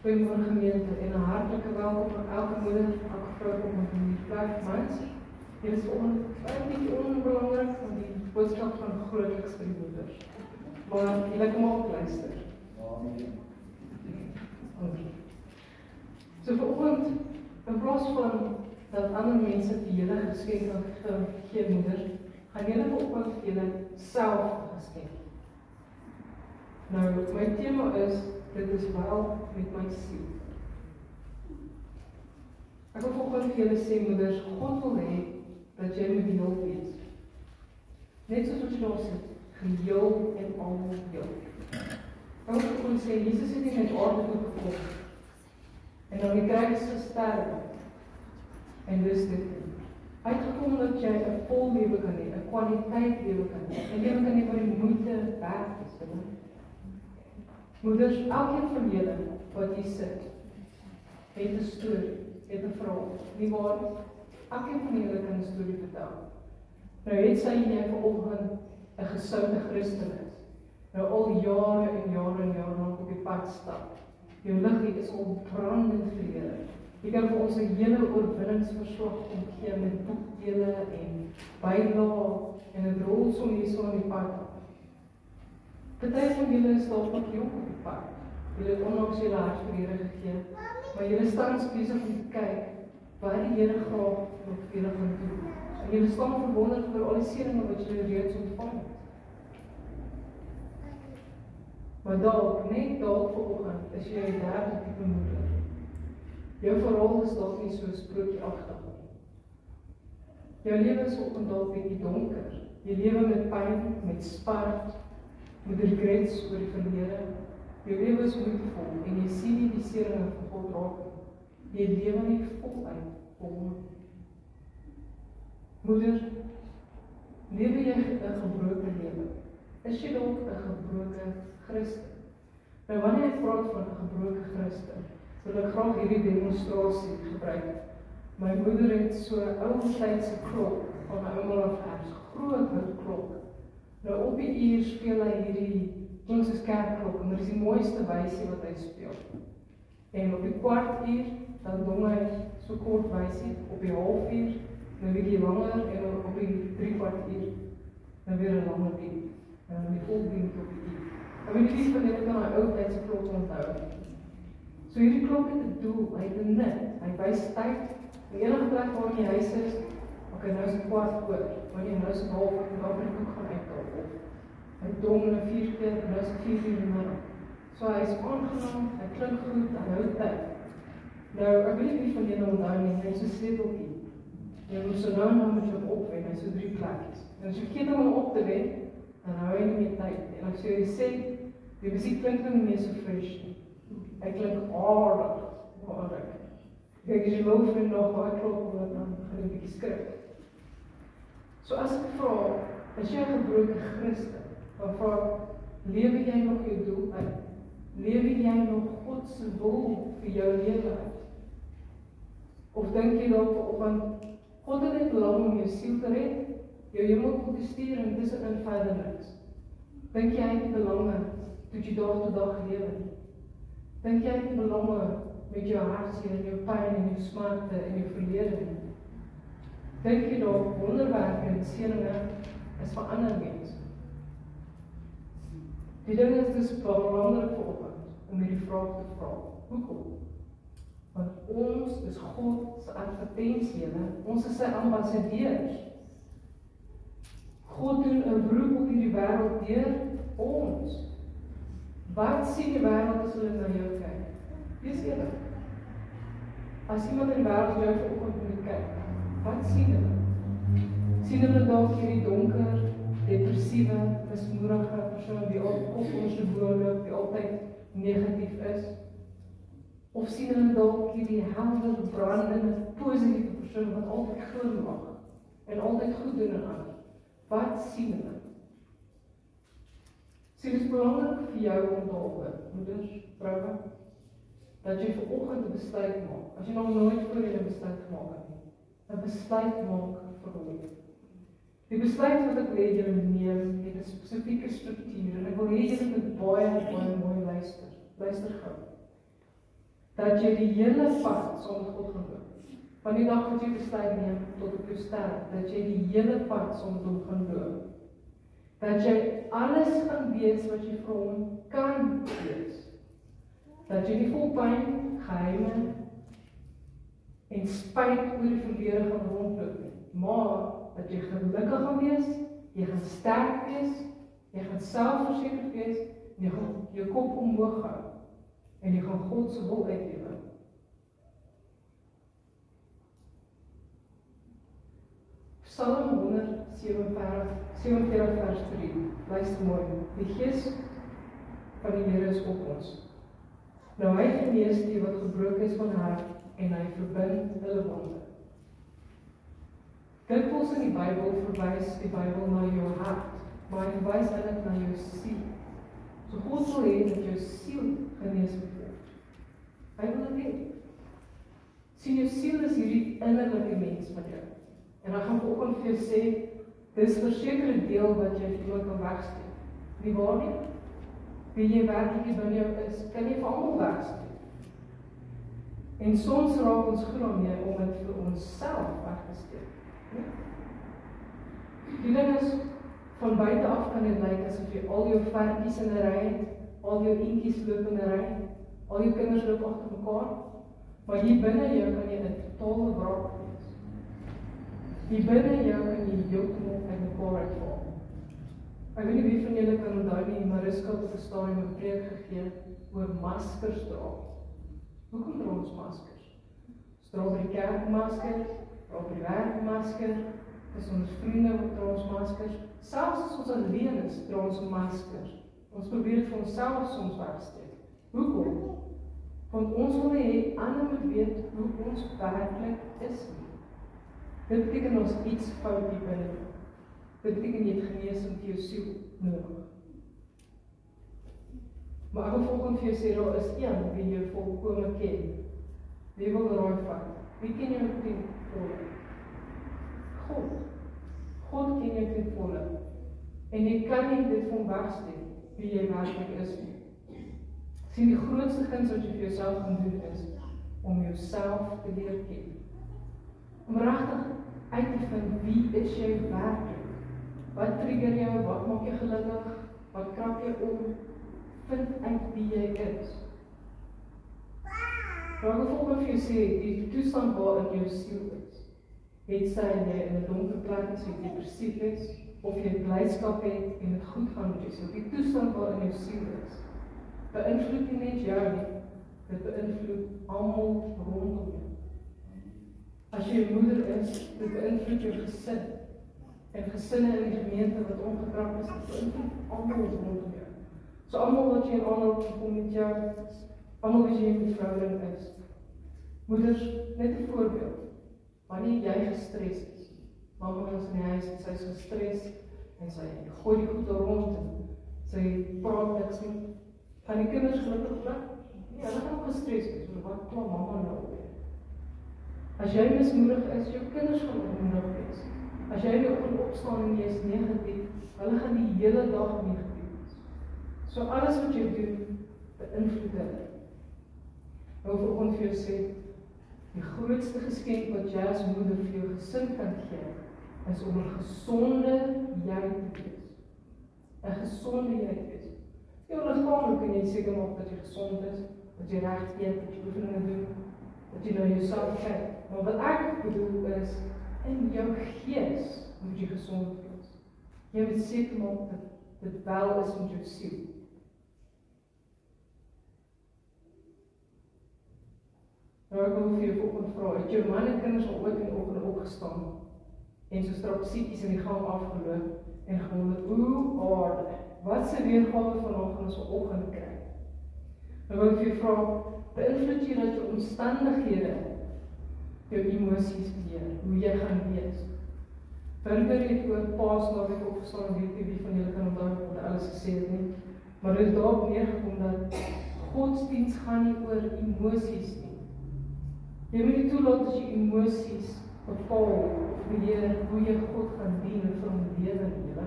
Goeiemôre gemeente en 'n hartlike welkom aan elke moeder, elke vrou op die plek mans. Hier is vir nie onbelangrik want die boodskap van grootliks vir die moeders. Maar julle kom ook luister. Okay. So vanoggend, in plaas van dat ander mense vir julle geskenk gee moeders, gaan julle vanoggend vir julle self geskenk. Nou, my tema is, dit is wel met my siel. Ek wil vanoggend vir julle sê, moeders, God wil hê dat jy moet heel wees. Net soos wat jy daar sit, geheel en al heel. Ek wil vanoggend sê, Jesus het nie met aarde toe gekom en dan die kruis gesterwe en dis dit. Hy het gekom dat jy 'n vol lewe kan hê, 'n kwaliteit lewe kan hê, 'n lewe kan hê wat die moeite werd is. Moeders, elkeen van julle wat hier sit, het 'n storie, het 'n verhaal. Nie waar? Elkeen van julle kan 'n storie vertel. Nou het sy en jy vanoggend 'n gesoute Christen is. Nou al jare en jare en jare nog op die pad stap. Jou liggie is al brandend vir die Here. Jy kan vir ons 'n hele oorwinningsverslag gee met boekdele en bylae en 'n rolsom hier so aan die pad. Party van julle is dalk nog jong op die pad. Julle het onlangs julle hart vir die Here gegee, maar julle staan besig om te kyk wat die Here graag nog vir julle gaan doen. En julle staan verwonderd oor al die seëninge wat julle reeds ontvang het. Maar dalk, net dalk vanoggend, is jy 'n derde tipe moeder. Jou verhaal is dalk nie so sprookieagtig nie. Jou lewe is vanoggend dalk bietjie donker. Jy lewe met pyn, met spart, met regrets oor die verlede. Jou lewe is moeitevol en jy sien nie die seëninge van God raak nie. Jy lewe nie voluit vir hom. Moeder, lewe jy 'n gebroke lewe? Is jy dalk 'n gebroke Christen? Nou wanneer ek praat van 'n gebroke Christen, wil ek graag hierdie demonstrasie gebruik. My moeder het so 'n ou tydse klok van 'n ouma af erns, groot wit klok. Nou op die uur speel hy hierdie klink soos kerkklok en dit is die mooiste wysie wat hy speel. En op die kwart uur dan dong hy so kort wysie, op die halfuur nou bietjie langer en op die 3/4 uur dan weer 'n langer uur. En die volgende op die uur. Ek weet nie van julle kan 'n ou tydse klok onthou. So hierdie klok het 'n doel, hy het 'n nut, hy wys tyd. En enige plek waar jy huis is, okay, nou is dit 4:15, wanneer jy nou is 1:30 en dan moet jy ook gaan uithaal. Hy dom na 4 keer, en nou is het 4 uur in die middag. So hy is aangenaam, hy klink goed, hy hou tyd. Nou, ek weet nie van julle onthou nie, hy is so sleuteltjie. Jy moet so nou met jou opwen, hy is so 3 plekjes. En as jy vergeet om op te wen, dan hou hy nie meer tyd. En as jy sê, die muziek klink nie meer so fresh nie. Hy klink aardig. Kijk, as jy wil vind nog waar klop, dan gaan jy 'n bietjie skrik. So as ek vraag, is jy 'n gebroke Christen? Dan vraag, lewe jy nog jou doel uit? Lewe jy nog God se wil vir jou lewe uit? Of dink jy dalk vanoggend, God het net belang om jou siel te red, jou hemel toe te stuur en tussenin verder niks? Dink jy hy het belange toe jy dag tot dag lewe? Dink jy hy het belange met jou hartseer en jou pyn en jou smarte en jou verlede? Dink jy dalk wonderwerke en seëninge is vir ander mense? Die ding is dus belangrik vanoggend om hierdie vraag te vra. Hoekom? Want ons is God se advertensie, ons is sy ambassadeurs. God doen 'n beroep op hierdie wêreld deur ons. Wat sien die wêreld as hulle na jou kyk? Wees eerlik. As iemand in die wêreld jou vanoggend moet kyk, wat sien hulle? Sien hulle dalk hierdie donker, depressiewe, mismoedige persoon die altyd kop onder sy boorloop, die altyd negatief is? Of sien hulle dalk hierdie helder, brandende, positiewe persoon wat altyd glimlag en altyd goed doen aan ander? Wat sien hulle? Sien, dit is belangrik vir jou om te hoor, moeders, vroue, dat jy vanoggend 'n besluit maak. As jy nog nooit voorheen 'n besluit gemaak het nie, 'n besluit maak vir hom. Die besluit wat ek wil hê julle neem, het 'n spesifieke struktuur en ek wil hê julle moet baie mooi luister. Luister gou. dat jy die hele pad saam met God gaan loop. Van die dag wat jy besluit neem tot op jou sterf, dat jy die hele pad saam met hom gaan loop. Dat jy alles gaan wees wat jy vir hom kan wees. Dat jy nie vol pyn, geheime en spyt oor die verlede gaan rondloop nie, maar dat jy gelukkig gaan wees, jy gaan sterk wees, jy gaan selfversekerd wees, en jy gaan jou kop omhoog hou, en jy gaan God se wil uitlewe. Psalm 147 vers 3, luister mooi, die Gees van die Here is op ons. Nou hy genees die wat gebroken is van hart, en hy verbind hulle wonde. Dikwels in die Bybel verwys die Bybel na jou hart, maar hy verwys eintlik na jou siel. So God wil hê dat jou siel genees word. Hy wil dit hê. Sien, jou siel is hierdie innerlike mens van jou. En hy gaan vanoggend vir jou sê, dis verseker 'n deel wat jy vir kan wegsteek. Nie waar nie? Wie jy werklik binne jou is, kan jy vir almal wegsteek. En soms raak ons goed daarmee om dit vir onsself weg te steek. Die ding is, van buite af kan dit lyk asof jy al jou varkies in 'n ry het, al jou eentjies loop in 'n ry, al jou kinders loop agter mekaar, maar hier binne jou kan jy 'n totale wraak wees. Hier binne jou kan jy heeltemal uit mekaar uitval. Ek weet nie wie van julle kan onthou nie, maar Mariska het op 'n stadium 'n preek gegee oor maskers dra. Hoekom dra ons maskers? Ons dra by die kerk masker, dra by die werk masker, is ons vriende wat dra ons maskers. Selfs as ons alleen is, dra ons maskers. Ons probeer dit vir onsself soms wegsteek. Hoekom? Want ons wil hê ander moet weet hoe ons werklik is. Dit beteken ons iets fout hier binne. Dit beteken jy het geneesing vir jou siel nodig. Maar ek wil volgens vir jou sê, daar is een wie jy volkome ken. Wie wil raai vat? Wie ken jou ten volle? God. God ken jou ten volle. En jy kan nie dit van wegsteek, wie jy werklik is nie. Sien, die grootste guns wat jy vir jouself kan doen is, om jouself te leer ken. Om regtig uit te vind, wie is jy werklik? Wat trigger jou, wat maak jy gelukkig, wat krap jy om? Vind uit wie jy is. Maar ek wil volgens vir jou sê, die toestand waarin jou siel is, het sy jy in 'n donker plek is, jy depressief is, of jy blydskap het en dit goed gaan met jou siel. Die toestand waarin jou siel is, beïnvloed nie net jou nie, dit beïnvloed almal rondom jou. As jy 'n moeder is, dit beïnvloed jou gesin. En gesinne in die gemeente wat ongetrap is, dit beïnvloed almal rondom jou. So almal wat jy in aanraking kom met jou, almal wat jy met verhouding is. Moeders, net 'n voorbeeld. Wanneer jy gestres is, mamma is in die huis en sy is gestres en sy gooi die goed rond en sy praat niks nie. Gaan die kinders gelukkig bly? Nee, hulle gaan ook gestres wees, so wat kla mamma nou op? As jy mismoedig is, jou kinders gaan onmoedig wees. As jy die oggend opstaan en jy is negatief, hulle gaan die hele dag negatief wees. So alles wat jy doen, beïnvloed hulle. Nou vanoggend vir jou sê, die grootste geskenk wat jy as moeder vir jou gesin kan gee, is om 'n gesonde jy te wees. 'n Gesonde jy te wees. Jou liggaamlik kan jy seker maak dat jy gesond is, dat jy reg eet, dat jy oefeninge doen, dat jy na jouself kyk. Maar wat ek bedoel is, in jou gees moet jy gesond wees. Jy moet seker maak dat dit wel is met jou siel. Nou ek wil vir jou vanoggend vra, het jou man en kinders al ooit in die oggend opgestaan en so strapsiekies in die gang afgeloop en gewonder, hoe aarde, wat se weergawe vanaand gaan ons vanoggend kry? Nou wil ek vir jou vra, beïnvloed jy dat jou omstandighede jou emosies beheer, hoe jy gaan wees? Burger het oor Paasnaweek opgestaan, weet nie wie van julle kan onthou wat alles gesê het nie, maar dit is daarop neergekom dat godsdienst gaan nie oor emosies nie. Jy moet nie toelaat as jy emosies bepaal of beheer hoe jy God gaan dien en vir hom lewe in lewe.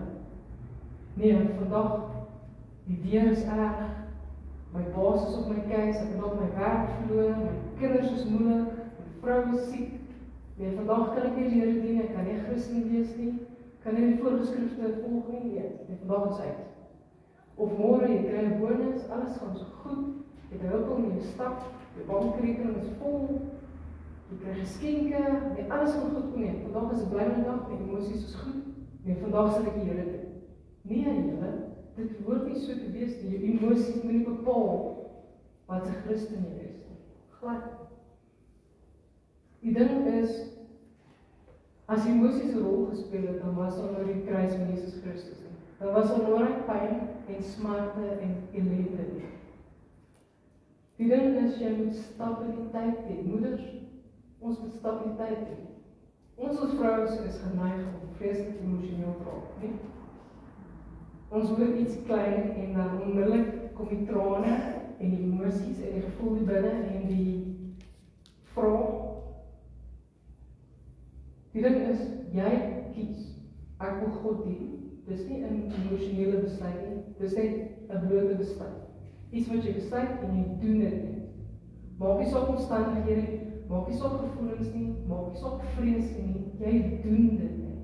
Nee, want vandag, die weer is erg, My baas is op my case, ek het op my werk verloor, my kinders is moeilik, my vrou is siek. Nee, vandag kan ek nie die Here dien, ek kan nie Christen wees nie, kan nie die voorgeskrifte volg nie, nee, vandag is uit. Of môre, jy kry 'n bonus, alles gaan so goed, jy het 'n hulp om jou stap, jou bankrekening is vol, jy kry geskenke, nee, alles gaan goed kom nie. Vandag is 'n blye dag, my emosies is goed, nee, vandag sal ek die Here dien. Nee, julle, dit hoort nie so te wees nie, jou emosies moet nie bepaal wat 'n Christen jy is nie. Glad. Die ding is, as emosies 'n rol gespeel het, dan was daar nou die kruis van Jesus Christus nie. Dan was daar nooit pyn en smarte en ellende nie. Die ding is, jy moet stabiliteit hê. Moeders, ons moet stabiliteit hê. Ons as vrouens is geneig om vreeslik emosioneel te raak, nie? Ons hoor iets klein en dan onmiddellik kom die trane en die emosies en die gevoel die binne en die vraag. Die ding is, jy kies. Ek wil God dien. Dis nie 'n emosionele besluit nie. Dis net 'n blote besluit. Iets wat jy besluit en jy doen dit nie. Maak nie saak omstandighede nie, maak nie saak gevoelens nie, maak nie saak vrees nie, jy doen dit net.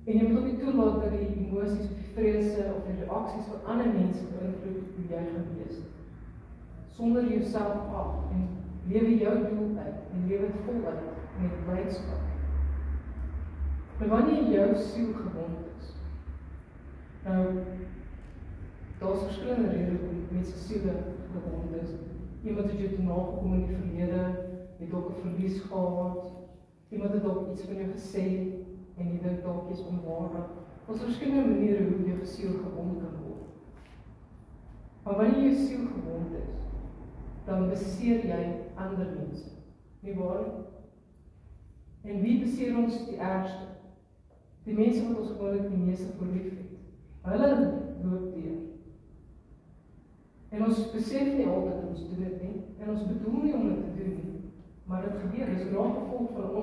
En jy moet ook nie toelaat dat die emosies of die vrese of die reaksies van ander mense beïnvloed hoe jy gaan wees. Sonder jouself af en lewe jou doel uit en lewe dit voluit met blydskap. Maar wanneer jou siel gewond is, nou, daar is verskillende redes hoekom mense siele gewond is. Iemand het jou te nagekom in die verlede, het ook 'n verlies gehad, iemand het ook iets van jou gesê, en jy dink dalk jy's onwaardig. Daar is verskillende maniere hoe jou siel gewond kan word. Maar wanneer jou siel gewond is, dan beseer jy ander mense. Nie waar nie? En wie beseer ons die ergste? Die mense wat ons gewoonlik die meeste voor lief het. Hulle loop deur. En ons besef nie altyd ons doen dit nie, en ons bedoel nie om dit te doen nie, maar dit gebeur, dit is 'n nagevolg van 'n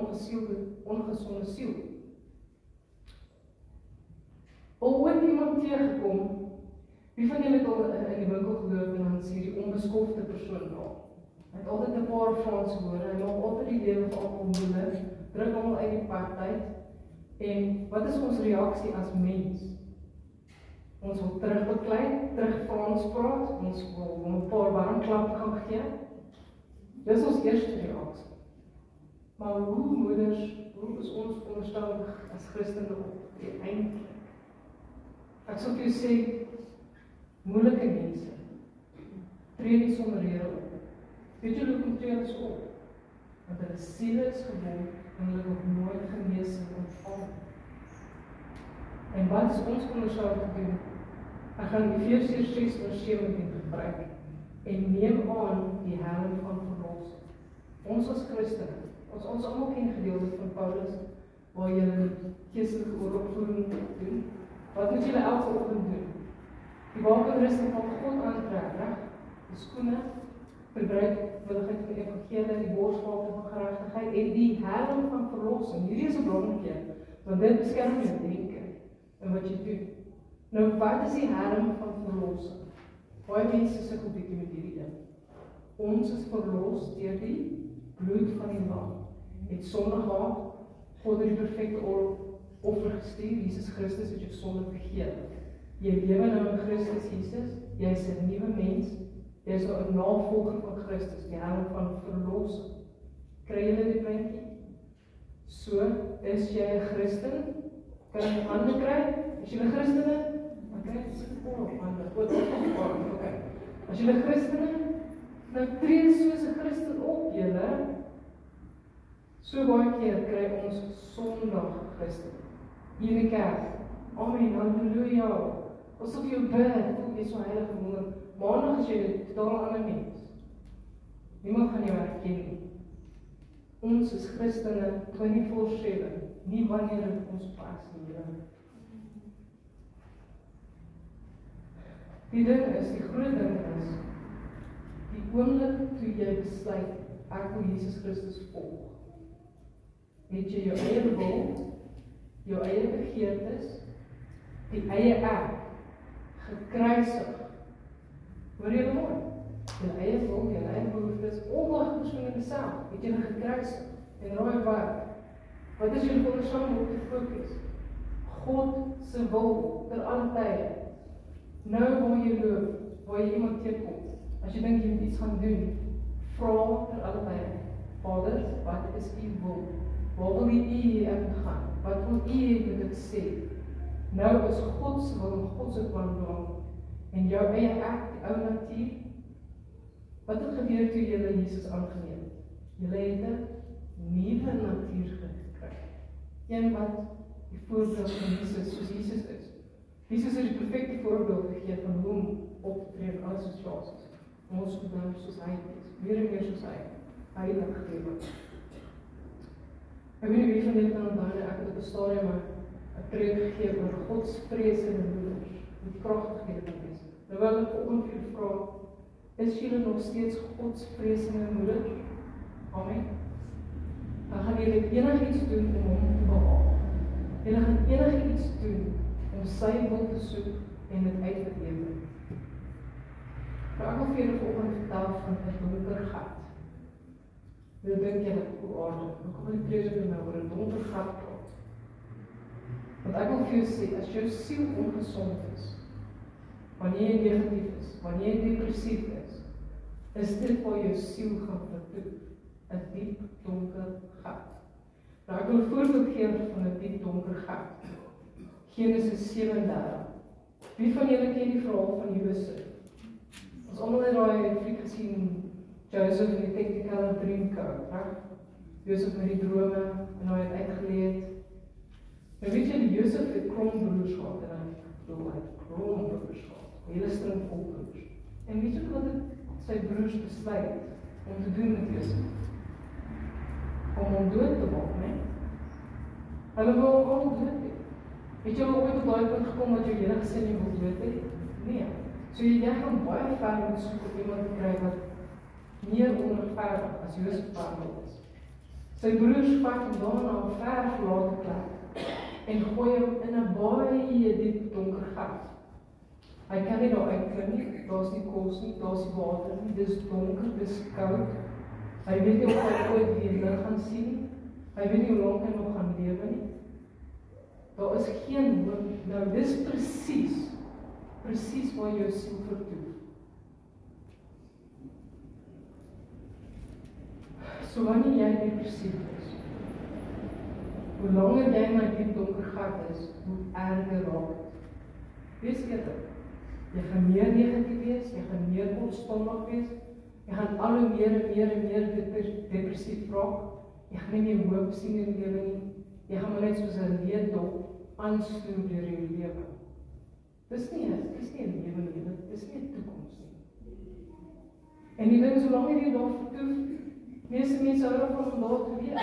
ongesonde siel. Al ooit iemand teëgekom, wie van julle het al in die winkel geloop en dan sien die onbeskofte persoon daar? Hy het altyd 'n paar Franse woorde, hy maak altyd die lewe van almal moeilik, druk almal uit die pad uit. En wat is ons reaksie as mens? Ons wil terugbeklei, terug Frans praat, ons wil 'n paar warm klappe gaan gee. Dis ons eerste reaksie. Maar hoe moeders, hoe is ons veronderstel as Christene op die eindelijk? Ek sal vir jou sê, moeilike mense tree nie sonder rede op. Weet jy hoekom tree hulle so op? Want hulle siele is gewond en hulle nog nooit genesing ontvang. En wat is ons veronderstel te doen? Ek gaan Efesiërs 6:17 gebruik en neem aan die helm van verlossing. Ons as Christene, ons almal ken gedeeltes van Paulus waar jy geestelike oorlogvoering doen. Wat moet julle elke oggend doen? Die wapenrusting van God aantrek, reg? Die skoene, bereidwilligheid van die evangelie, die borsvalte van geregtigheid en die helm van verlossing. Hierdie is 'n belangrike, want dit beskerm jou denke en wat jy doen. Nou, wat is die helm van verlossing? Baie mense sukkel bietjie met hierdie ding. Ons is verlos deur die bloed van die lam. Het sonde gehad, God het die perfekte offer gestuur, Jesus Christus het jou sonde vergeef. Jy lewe nou in Christus Jesus, jy is 'n nuwe mens, jy is nou 'n navolger van Christus, die helm van verlossing. Kry julle die prentjie? So, is jy 'n Christen? Kan jy hande kry? Is jy 'n Christene? Okay, as julle Christene, nou tree soos 'n Christen op, julle. So baie keer kry ons Sondag Christen hier in die kerk. Amen, halleluja. Asof jy bid, jy is so heilig en wonder. Maandag is jy 'n totaal ander mens. Niemand gaan jou herken nie. Ons is Christene 24/7, nie wanneer dit ons pas nie. Die ding is, die groot ding is, die oomblik toe jy besluit, ek wil Jesus Christus volg, het jy jou eie wil, jou eie begeertes, die eie ek, gekruisig, Hoor jy mooi? Jou eie wil, jou eie behoeftes, ongeag persoon in self, het jy gekruisig en raai waar. Wat is jou veronderstelling op te fokus? God se wil ter alle tye. Nou waar jy loop, waar jy iemand teekom, as jy dink jy moet iets gaan doen, vra ter alle tye. Vader, wat is u wil? Waar wil u hier uitgaan? Wat wil u hê moet ek sê? Nou is God se wil en God se plan belang. En jou eie ek, die ou natuur. Wat het gebeur toe julle Jesus aangeneem? Julle het 'n nuwe natuur gekry. Een wat die voorbeeld van Jesus, soos Jesus is. Jesus het die perfekte voorbeeld gegee van hoe om op te tree in alle situasies. Ons moet nou soos hy is, meer en meer soos hy, heilig lewe. Ek weet nie wie van julle kan onthou, ek het op 'n stadium 'n preek gegee oor godsvreesende moeders, die kragtigheid van wees. Nou wil ek vanoggend vir julle vra, is julle nog steeds godsvreesende moeders? Amen. Dan gaan julle enigiets doen om hom te behaag. Julle gaan enigiets doen om sy wil te soek en dit uit te lewe. Maar ek wil vir julle vanoggend vertel van 'n donker gat. Hoe dink julle hoe aardig? Hoe kom die preek nou oor 'n donker gat praat? Want ek wil vir jou sê, as jou siel ongesond is, wanneer jy negatief is, wanneer jy depressief is dit waar jou siel gaan vertoef, 'n diep donker gat. Nou ek wil 'n voorbeeld gee van 'n diep donker gat. Genesis 37. Wie van julle ken die verhaal van Josef? Ons almal het daai fliek gesien, Joseph in die Technicolor Dreamcoat, reg? Josef met die drome en hy het uitgeleed. Nou weet jy, Josef het kroonbroers gehad en hy het kroonbroers gehad, hele string vol broers. En weet jy wat het sy broers besluit om te doen met Josef? Om hom dood te maak, nee? Hulle wil hom al dood hê. Het jy al ooit op daai punt gekom dat jou hele gesin nie wil dood hê? Nee. So jy gaan baie ver moet soek om iemand te kry wat meer onregverdig as Josef behandel is. Sy broers vat hom dan na 'n ver verlate plek en gooi hom in 'n baie diep donker gat. Hy kan nie daar uitklim nie, daar's nie kos nie, daar's nie water nie, dis donker, dis koud. Hy weet nie of hy ooit weer lig gaan sien nie. Hy weet nie hoe lank hy nog gaan lewe nie. Daar is geen hoop. Nou dis presies waar jou siel vertoef. So wanneer jy depressief is, hoe langer jy in 'n diep donker gat is, hoe erger raak dit. Wees eerlik. Jy gaan meer negatief wees, jy gaan meer ontspannig wees, jy gaan al hoe meer depressief raak, jy gaan nie meer hoop sien in die lewe nie, jy gaan maar net soos 'n leeddop aansloer deur jou lewe. Dis nie 'n lewe nie, dis nie 'n toekoms nie. En die ding is, solank jy daar vertoef, meeste mense hou daarvan om daar te wees.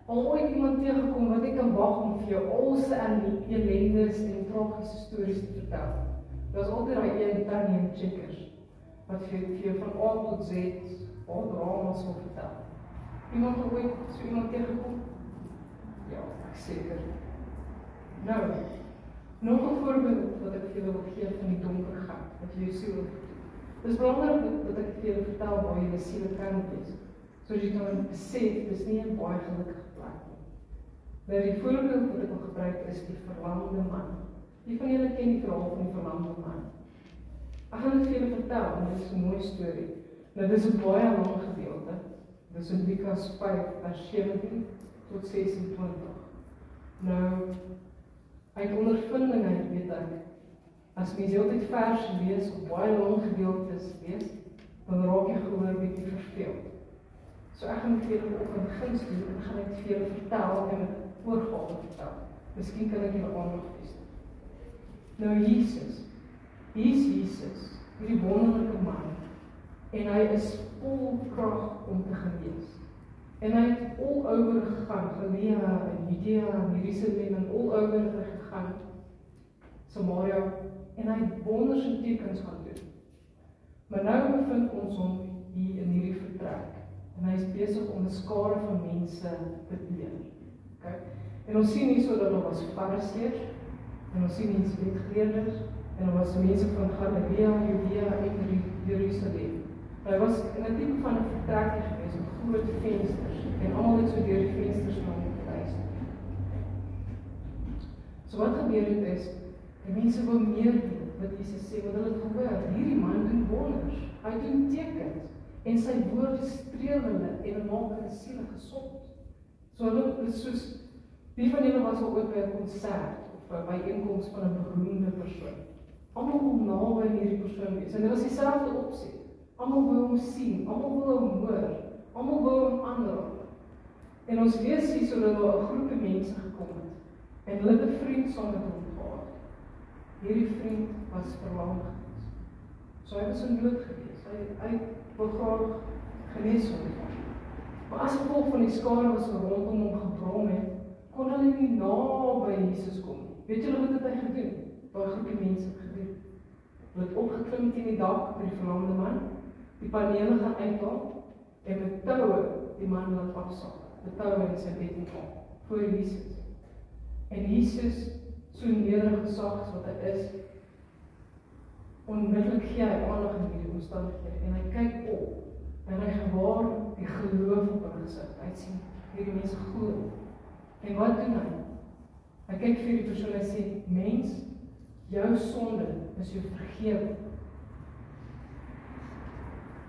Al ooit iemand tegengekom wat ek kan wag om vir jou al sy ellendes en tragiese stories te vertel. Daar's altyd daai een tannie en checkers wat vir jou van A tot Z al dramas wil vertel. Iemand het ooit so iemand tegengekom? Ja, ek seker. Nou, nog 'n voorbeeld wat ek vir julle wil gee van die donker gat wat jou siel vertoef. Dis belangrik dat ek vir julle vertel waar jy siel kan wees. Sodat jy kan besef, dis nie 'n baie gelukkige plek nie. Nou die voorbeeld wat ek wil gebruik is die verlamde man. Wie van julle ken die verhaal van die verlamde man? Ek gaan dit vir julle vertel, en dit is 'n mooi storie. Nou dis 'n baie lang gedeelte. Dis in Lukas 5 vers 17 tot 26. Nou, uit ondervinding weet ek, as mens heeltyd vers lees of baie lang gedeeltes lees, dan raak jy gehoor bietjie verveeld. So ek gaan vir julle op 'n guns doen en gaan ek vir julle vertel en met oorgawe vertel. Miskien kan ek julle aandag vestig. Nou Jesus, hierdie wonderlike man, en hy is vol krag om te genees. En hy het all over gegaan, Galilea en Judea en Jerusalem en all over gegaan, Samaria, en hy het wonders en tekens gaan doen. Maar nou bevind ons hom hier in hierdie vertrek. En hy is besig om 'n skare van mense te leer. Okay? En ons sien hierso dat daar was Fariseërs, en ons sien hier wetgeleerdes, en daar was mense van Galilea, Judea en Jerusalem. Hy was in 'n tipe van 'n vertrekkie gewees met groot vensters en almal het so deur die vensters na hom geluister. So wat gebeur het is, die mense wou meer doen wat Jesus sê, wat hulle het gehoor. Hierdie man doen wonders, hy doen tekens en sy woorde streel hulle en hulle maak hulle siele gesond. So hulle is soos, wie van julle was al ooit by 'n konsert of 'n byeenkoms van 'n beroemde persoon? Almal wil naby hierdie persoon wees en dit was dieselfde opsie. Almal wil hom sien, almal wil hom hoor, almal wil hom aanraak. En ons lees hier so dat daar 'n groepie mense gekom het en hulle het 'n vriend saam met hom gehad. Hierdie vriend was verlamd gewees. So hy was in nood gewees. Hy wil graag genees word. Maar as gevolg van die skare wat so rondom hom gebrom het, kon hulle nie naby Jesus kom nie. Weet julle wat het hy gedoen? Daai groepie mense het gedoen. Hulle het opgeklim teen die dak by die verlamde man, die panele gaan uithaal en met toue die man laat afsak. Met toue in sy bed inkom voor Jesus. En Jesus, so nederig gesag as wat hy is, onmiddellik gee hy aandag in hierdie omstandighede en hy kyk op en hy gewaar die geloof op hulle gesig. Hy sien hierdie mense glo. En wat doen hy? Hy kyk vir die persoon en sê, mens, jou sonde is jou vergewe.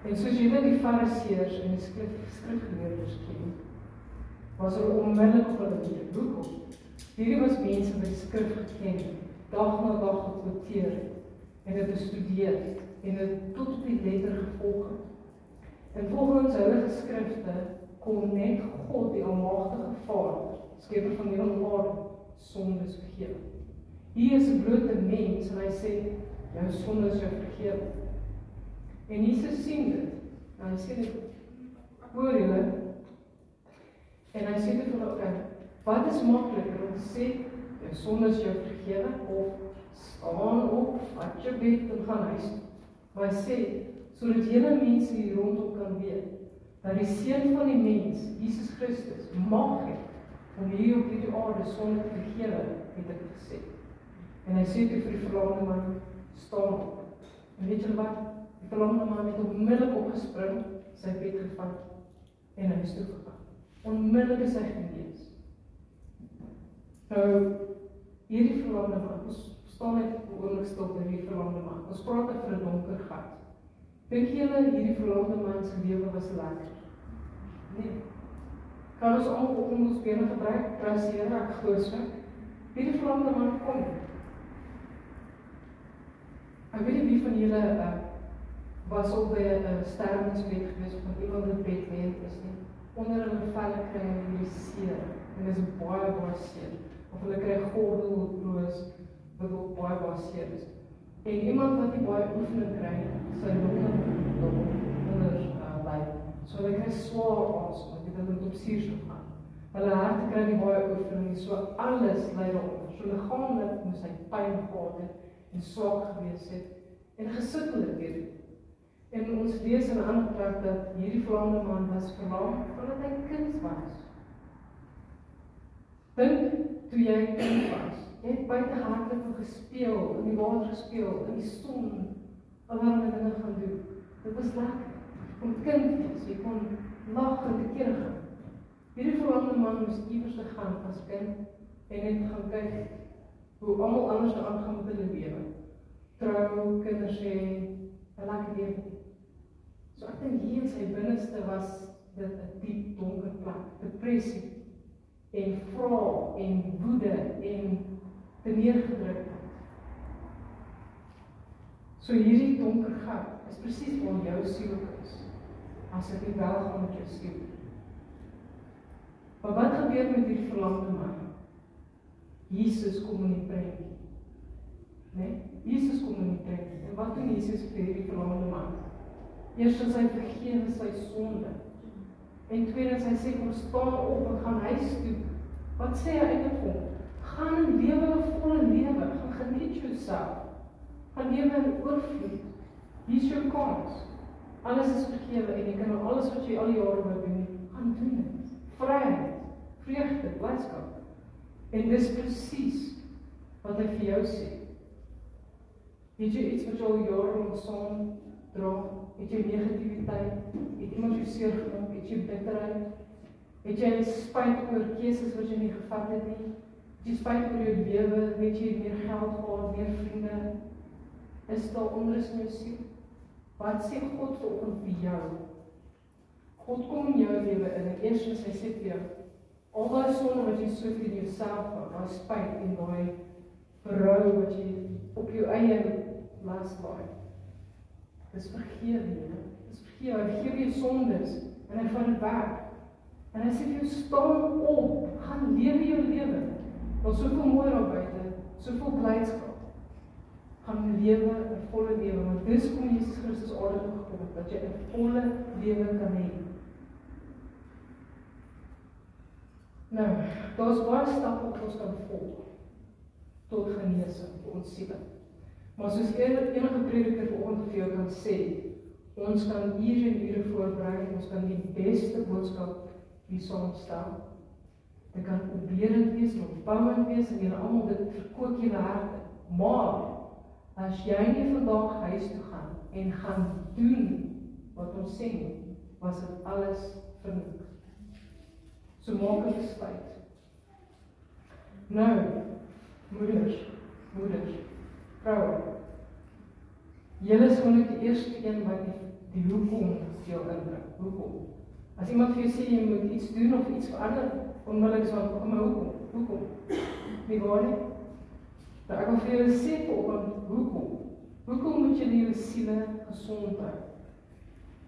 En soos julle die fariseërs en die skrifgeleerdes ken, was hulle onmiddellik op hulle been. Hoekom? Hierdie was mense wat die skrif geken het, dag na dag gekwoteer en dit bestudeer en dit tot op die letter gevolg het. En volgens hulle geskrifte kon net God, die almagtige Vader, skepper van hemel en aarde, sondes vergewe. Hier is 'n blote mens en hy sê, jou sonde is jou vergewe. En Jesus sien dit. En hy sê dit, hoor julle, en hy sê dit vir hulle, okay, wat is makliker om te sê, jou sonde is jou vergewe, of staan op, vat jou bed en gaan huis toe. Maar hy sê, sodat julle mense hier rondom kan weet, dat die Seun van die mens, Jesus Christus, mag het, om hier op hierdie aarde sonde te vergewe, het ek gesê. En hy sê toe vir die verlamde man, staan op. En weet julle wat? Die verlamde man het onmiddellik opgespring, sy bed gevat, en hy is toegegaan. Onmiddellik is hy genees. Nou, hierdie verlamde man, ons staan net oorlik stil by hierdie verlamde man. Ons praat vir 'n donker gat. Dink julle hierdie verlamde man se lewe was lekker? Nee. Kan ons almal op ons bene gebruik? Prys die Here, ek glo so. Hierdie verlamde man kom. Ek weet nie wie van julle was op by 'n sterwensbed gewees van iemand wat bedwend is nie. Onder hulle velle kry hulle hierdie seer. En dit is baie seer. Of hulle kry gordelbloos wat ook baie seer is. En iemand wat nie baie oefening kry, sy longe onder lyk. So hulle kry swaar asem, want hulle moet op suurstof gaan. Hulle harte kry nie baie oefening, so alles lei daaronder. So liggaamlik moes hy pyn gehad het en swak gewees het en gesukkel het deur. En ons lees in 'n ander plek dat hierdie verlamde man was verlam vandat hy kind was. Dink toe jy kind was, jy het buite hardloop gespeel, in die water gespeel, in die son, allerlei dinge gaan doen. Dit was lekker. Jy kon kind wees, jy kon lag en te kere gaan. Hierdie verlamde man moes iewers te gaan as kind en net gaan kyk hoe almal anders aangaan met hulle lewe. Trou, kinders hê, 'n lekker lewe. So ek dink hier in sy binneste was dit 'n diep donker plek, depressie en vrae en woede en neergedruk. So hierdie donker gat is presies waar jou siel is, as dit nie wel gaan met jou siel. Maar wat gebeur met hierdie verlamde man? Jesus kom in die prentjie. Nee? Jesus kom in die prentjie. En wat doen Jesus vir hierdie verlamde man? Eerstens hy vergewe sy sonde. En tweedens hy sê, kom staan op en gaan huis toe. Wat sê hy eintlik vir hom? Gaan en lewe 'n volle lewe, gaan geniet jouself. Gaan lewe in oorvloed. Hier's jou kans. Alles is vergewe en jy kan nou alles wat jy al die jare wou doen, gaan doen dit. Vryheid, vreugde, blydskap. En dis presies wat hy vir jou sê. Weet jy iets wat jy al jare saam dra? Het jy negativiteit? Het iemand jou seer gemaak? Het jy bitterheid? Het jy spyt oor keuses wat jy nie gevat het nie? Het jy spyt oor jou lewe? Het jy meer geld gehad, meer vriende? Is daar onrus in jou siel? Wat sê God vir jou? God kom in jou lewe in en eerstens hy sê vir jou, al die sonde wat jy soek in jouself, daai spyt en daai berou wat jy op jou eie las laai. Dis vergewe, dis vergewe, hy vergewe jou sondes en hy vat dit weg. En hy sê vir jou, staan op, gaan lewe jou lewe. Daar's soveel mooi daar buite, soveel blydskap. Gaan lewe, 'n volle lewe, want dis kom Jesus Christus aarde toe gekom, dat jy 'n volle lewe kan hê. Nou, daar's baie stappe wat ons kan volg tot genesing vir ons siele. Maar soos enige prediker vanoggend vir jou kan sê, ons kan ure en ure voorberei, ons kan die beste boodskap hier saamstel. Dit kan opbeurend wees, opbouend wees, en julle almal dit verkoop julle harte. Maar as jy nie vandag huis toe gaan en gaan doen wat ons sê, was dit alles vernietig. So maak 'n besluit. Nou, moeders, vroue, julle is gewoon die eerste een wat die hoekom jou indruk. Hoekom? As iemand vir jou sê, jy moet iets doen of iets verander, onmiddellik is wat, maar hoekom? Nie waar nie? Maar ek wil vir julle sê, hoekom? Hoekom moet julle julle siele gesond hou?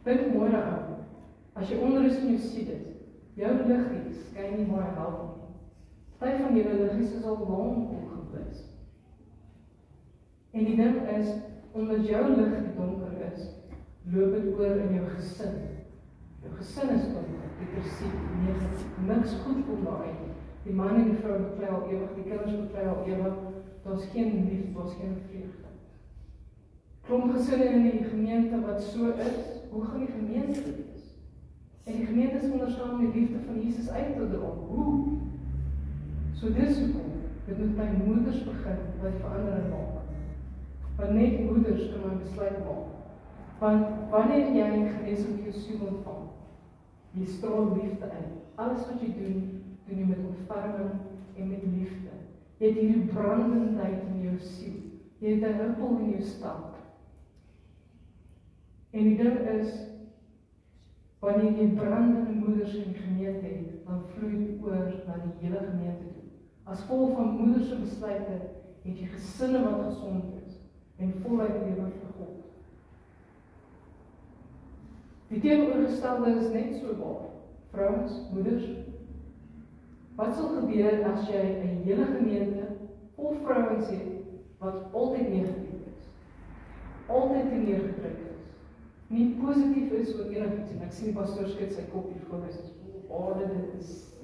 Dink mooi daaraan. As jy onrus in jou siel is, jou liggies skyn nie baie help nie. Party van julle liggies is al lank opgeblis. En die ding is, omdat jou lig donker is, loop dit oor in jou gesin. Jou gesin is donker, depressief, negatief, niks goed kom daaruit. Die man en die vrou beklei al ewig, die kinders beklei al ewig, daar's geen liefde, daar's geen vreugde. Klomp gesinne in die gemeente wat so is, hoe gaan die gemeente wees? En die gemeente is onderstaan om die liefde van Jesus uit te dra. Hoe? So dis hoekom, dit moet by moeders begin, wat die verandering maak. Want net moeders kan my besluit maak. Want wanneer jy genesing vir jou siel ontvang, jy straal liefde in. Alles wat jy doen jy met ontferming en met liefde. Jy het hierdie brandendheid in jou siel. Jy het 'n rimpel in jou stap. En die ding is, wanneer jy brandende moeders in die gemeente het, dan vloei dit oor na die hele gemeente toe. As gevolg van moeders se besluite, het jy gesinne wat gesond is en voluit lewe vir God. Die teenoorgestelde is net so waar. Vrouens, moeders, wat sal gebeur as jy 'n hele gemeente vol vrouens het wat altyd negatief is, altyd neergedruk is, nie positief is oor enigiets, en ek sien die pastoor skud sy kop hier voor, dit is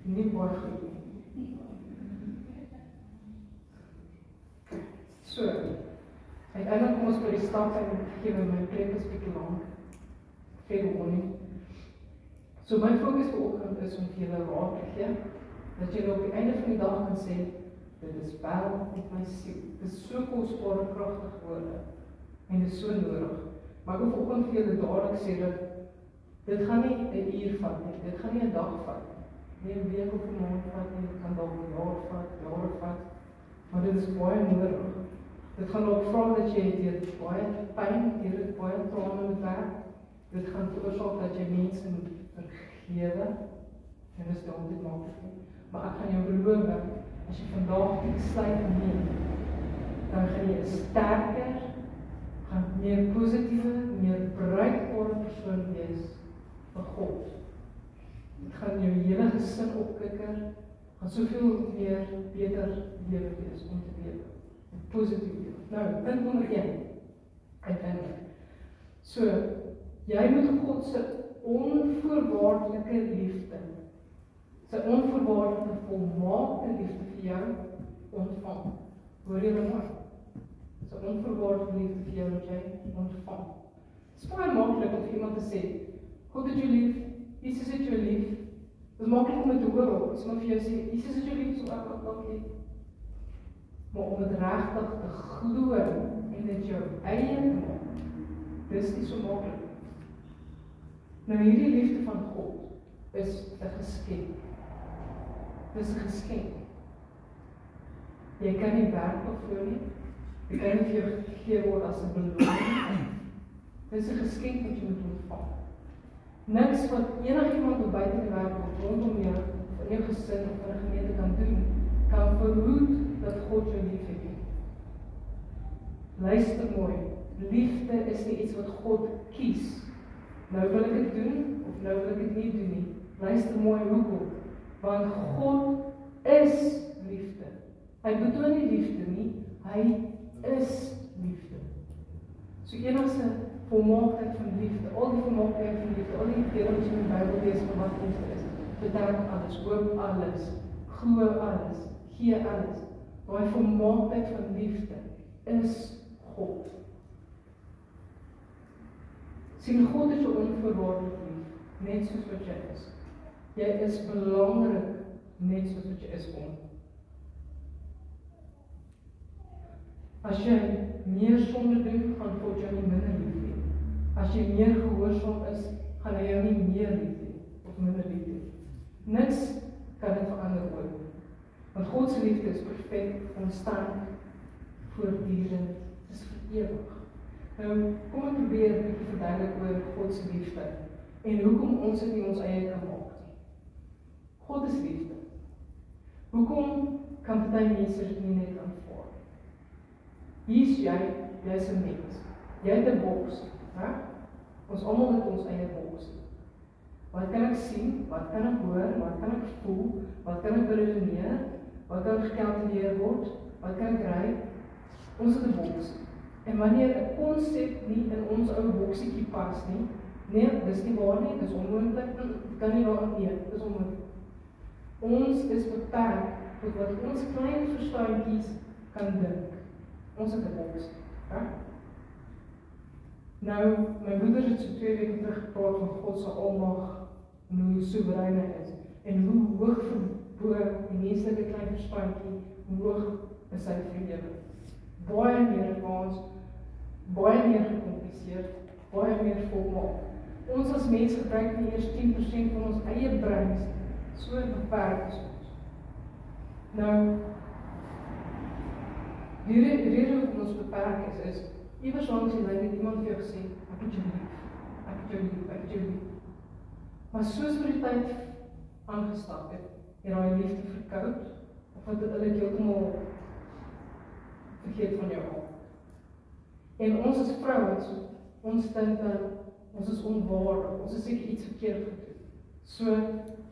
nie baie goed nie. So, uiteindelik kom ons by die stap en vergewe my preek is bietjie lank, verder nie. So my fokus vanoggend is om vir julle raad te gee, dat julle op die einde van die dag kan sê, dit is wel met my siel, dit is so kosbare kragtige woorde, en dit is so nodig. Maar ek wil vanoggend vir julle dadelik sê dat dit gaan nie 'n uur vat nie, dit gaan nie 'n dag vat nie, 'n week of 'n maand vat nie, dit kan dalk 'n jaar vat, jare vat, maar dit is baie nodig. Dit gaan ook vra dat jy deur baie pyn, deur baie trane moet werk. Dit gaan veroorsaak dat jy mense moet vergewe, en dit is nie altyd maklik nie. Maar ek gaan jou beloof, as jy vandag die besluit neem, dan gaan jy 'n sterker, gaan meer positiewe, meer bereikbare persoon wees vir God. Dit gaan jou hele gesin opkikker, gaan soveel meer beter lewe wees om te lewe. Positief lewe. Nou, punt nommer 1, uiteindelik. So, jy moet God se onvoorwaardelike liefde, sy onvoorwaardelike volmaakte liefde vir jou ontvang. Hoor jy nou? Sy onvoorwaardelike liefde vir jou wat jy ontvang. Het is baie maklik om vir iemand te sê, God het jou lief, Jesus het jou lief. Het is maklik om het te hoor op, as iemand vir jou sê, Jesus het jou lief, so ek lief. Maar om het regtig te glo en dit jou eie te maak, dis nie so maklik. Nou hierdie liefde van God is 'n geskenk. Dis 'n geskenk. Jy kan nie werk daarvoor nie. Jy kan nie vir jou gegee word as 'n beloning. Dis 'n geskenk wat jy moet ontvang. Niks wat enigiemand op buite die wêreld rondom jou, in jou gesin of in 'n gemeente kan doen, kan verhoed dat God jou liefhet. Luister mooi, liefde is nie iets wat God kies. Nou wil ek dit doen, of nou wil ek dit nie doen nie. Luister mooi, hoekom? Want God is liefde. Hy betoon nie liefde nie, hy is liefde. So enigste volmaaktheid van liefde, al die volmaaktheid van liefde, al die dele wat jy in die Bybel lees van wat liefde is, betrek alles, hoop alles, glo alles, gee alles. Daai volmaaktheid van liefde is God. Sien, God is jou onvoorwaardelik lief, net soos wat jy is. Jy is belangrik, net soos wat jy is vir hom. As jy meer sonde doen, gaan God jou nie minder lief hê. As jy meer gehoorsaam is, gaan hy jou nie meer lief hê, of minder lief hê. Niks kan dit verander ooit. Want God se liefde is perfek, konstant, voortdurend, is vir ewig. Nou, kom ek probeer 'n bietjie verduidelik oor God se liefde en hoekom ons dit nie ons eie kan maak nie. God is liefde. Hoekom kan party mense dit nie net aanvaar? Hier's jy's 'n mens. Jy het 'n boks, hè? Ons almal het ons eie boks. Wat kan ek sien? Wat kan ek hoor? Wat kan ek voel? Wat kan ek beredeneer? Wat kan gekalkuleer word? Wat kan ek ry? Ons het 'n boks. En wanneer 'n konsep nie in ons ou boksietjie pas nie, nee, dis nie waar nie, dis onmoontlik, kan nie daarin eet, dis onmoontlik. Ons is beperk tot wat ons klein verstandjies kan dink. Ons het 'n boks, hè? Nou, my moeder het so 2 weke terug gepraat van God se almag en hoe soewerein hy is en hoe hoog verbo die menslike klein verstandjie, hoe hoog is hy verhewe. Baie meer advanced, baie meer gecompliseerd, baie meer volmaak. Ons as mens gebruik nie eers 10% van ons eie breins, so beperk is ons. Nou, die rede hoekom ons beperk is iewers langs die lyn het iemand vir jou gesê, ek het jou lief, ek het jou lief, ek het jou lief. Maar soos vir die tyd aangestap het daai liefde verkoud, of het hulle heeltemal vergeet van jou al. En ons as vrouens, ons dink ons is onwaardig, ons is seker iets verkeerd gedoen. So,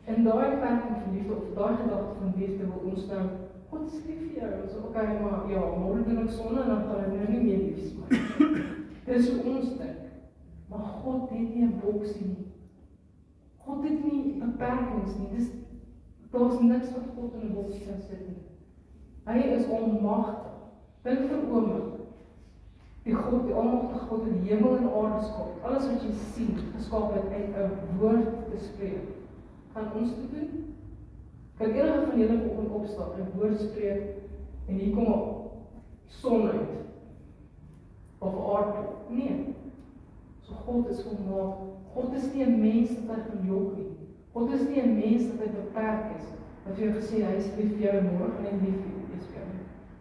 in daai perking van liefde, of daai gedagte van liefde, wil ons nou, God is lief vir jou, so okay, maar ja, môre doen ek sonde, en dan gaan hy nou nie meer lief is my. Dis hoe ons dink. Maar God het nie 'n boksie nie. God het nie beperkings nie, daar's niks wat God in 'n boksie kan sit nie. Hy is almagtig. Dink vir 'n oomblik. Die God, die almagtige God, het die hemel en aarde geskaap. Alles wat jy sien, geskaap het uit 'n woord te spreek. Gaan ons dit doen? Kan enige van julle vanoggend opstaan en woord spreek en hier kom 'n son uit? Of aarde? Nee. So God is volmaak. God is nie 'n mens wat hy gaan jok nie. God is nie 'n mens wat hy beperk is. Wat jy gesê hy is lief vir jou en môre gaan hy lief is vir jou.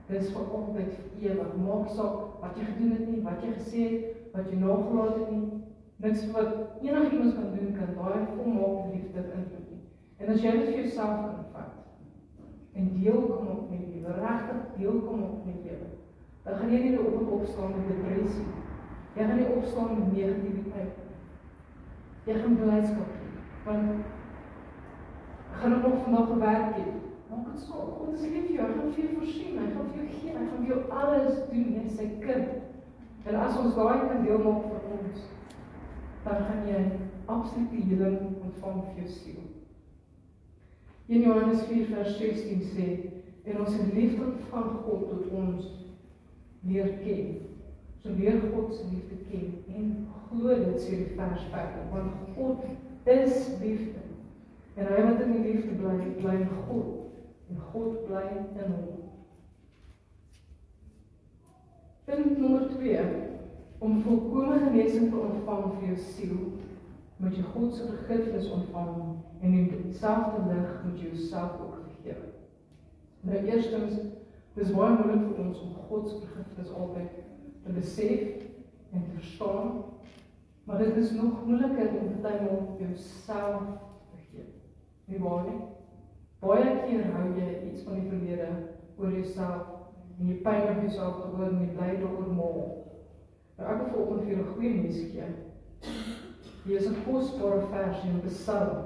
Dit is vir altyd vir ewig. Maak saak wat jy gedoen het nie, wat jy gesê het, wat jy nagelaat het nie. Niks wat enigiemand kan doen kan daai volmaakte liefde invloed nie. En as jy dit vir jouself kan vat en deel kom op met jou, regtig deel kom op met jou, dan gaan jy nie opstaan met depressie. Jy gaan nie opstaan met negativiteit. Jy gaan blydskap hê. Want gaan ek nog vandag gewerk het? Maak het so, God is lief vir jou, hy gaan vir jou voorsien, hy gaan vir jou gee, hy gaan vir jou alles doen, jy is sy kind. En as ons daai kan deel maak vir ons, dan gaan jy absolute heling ontvang vir jou siel. 1 Johannes 4 vers 16 sê, en ons het liefde van God tot ons leer ken. So leer God se liefde ken en glo dit, sê die vers verder, want God is liefde. En hy wat in die liefde bly, bly in God. En God bly in hom. Punt nommer 2. Om volkome genesing te ontvang vir jou siel, moet jy God se vergifnis ontvang en in dieselfde lig moet jy jouself ook vergewe. Nou eerstens, dis baie moeilik vir ons om God se vergifnis altyd te besef en te verstaan, maar dit is nog moeiliker om partymal jouself te vergewe. Nie waar nie? Baie keer hou jy iets van die verlede oor jouself en jy pyn op jouself oor en jy bly daaroor mal. Nou ek wil vanoggend vir julle 'n goeie nuus gee. Hier is 'n kosbare vers in Psalm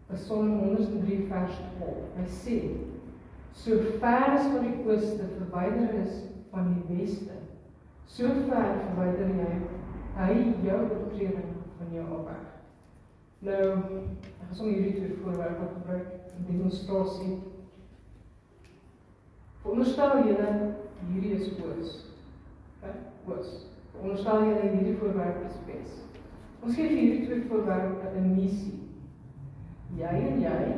103 vers 12. Hy sê: "So ver as wat die ooste verwyder is van die weste, so ver verwyder hy jou oortreding van jou af weg." Nou, ek gaan sommer hierdie twee voorwerpe gebruik in demonstrasie. Veronderstel julle hierdie is oos. Oos. Veronderstel julle hierdie voorwerp is wes. Ons gee vir hierdie twee voorwerpe 'n missie. Jy en jy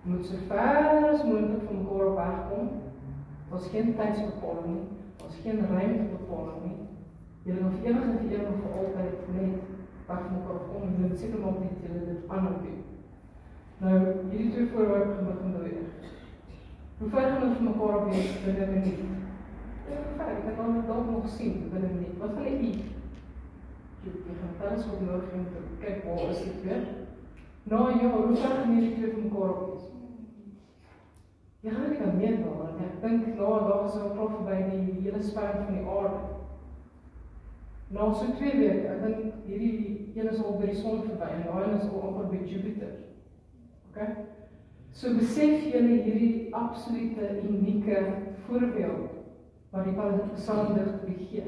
moet so ver as moontlik van mekaar op wegkom. Ons geen tydsbepaling nie, ons geen ruimtebepaling nie. Julle moet ewig en vir ewig vir altyd net weg van mekaar kom en julle seker maak net julle dit aanhou doen. Nou, hierdie twee voorwerpe gaan begin beweeg. Hoe ver gaan ons van mekaar op wees binne 'n minuut? Ek kan dit dalk nog sien binne 'n minuut. Wat gaan ek eet? Jy gaan tans op nodig om te kyk waar is dit weer. Nou ja, hoe ver gaan hierdie twee van mekaar op wees? Jy gaan nie kan meer daar, en ek dink daar is al klaar verby die hele span van die aarde. Na so 2 weke, ek dink hierdie een is al by die son verby en daai is al amper by Jupiter. Okay? So besef julle hierdie absolute unieke voorbeeld wat die psalmdigter gee.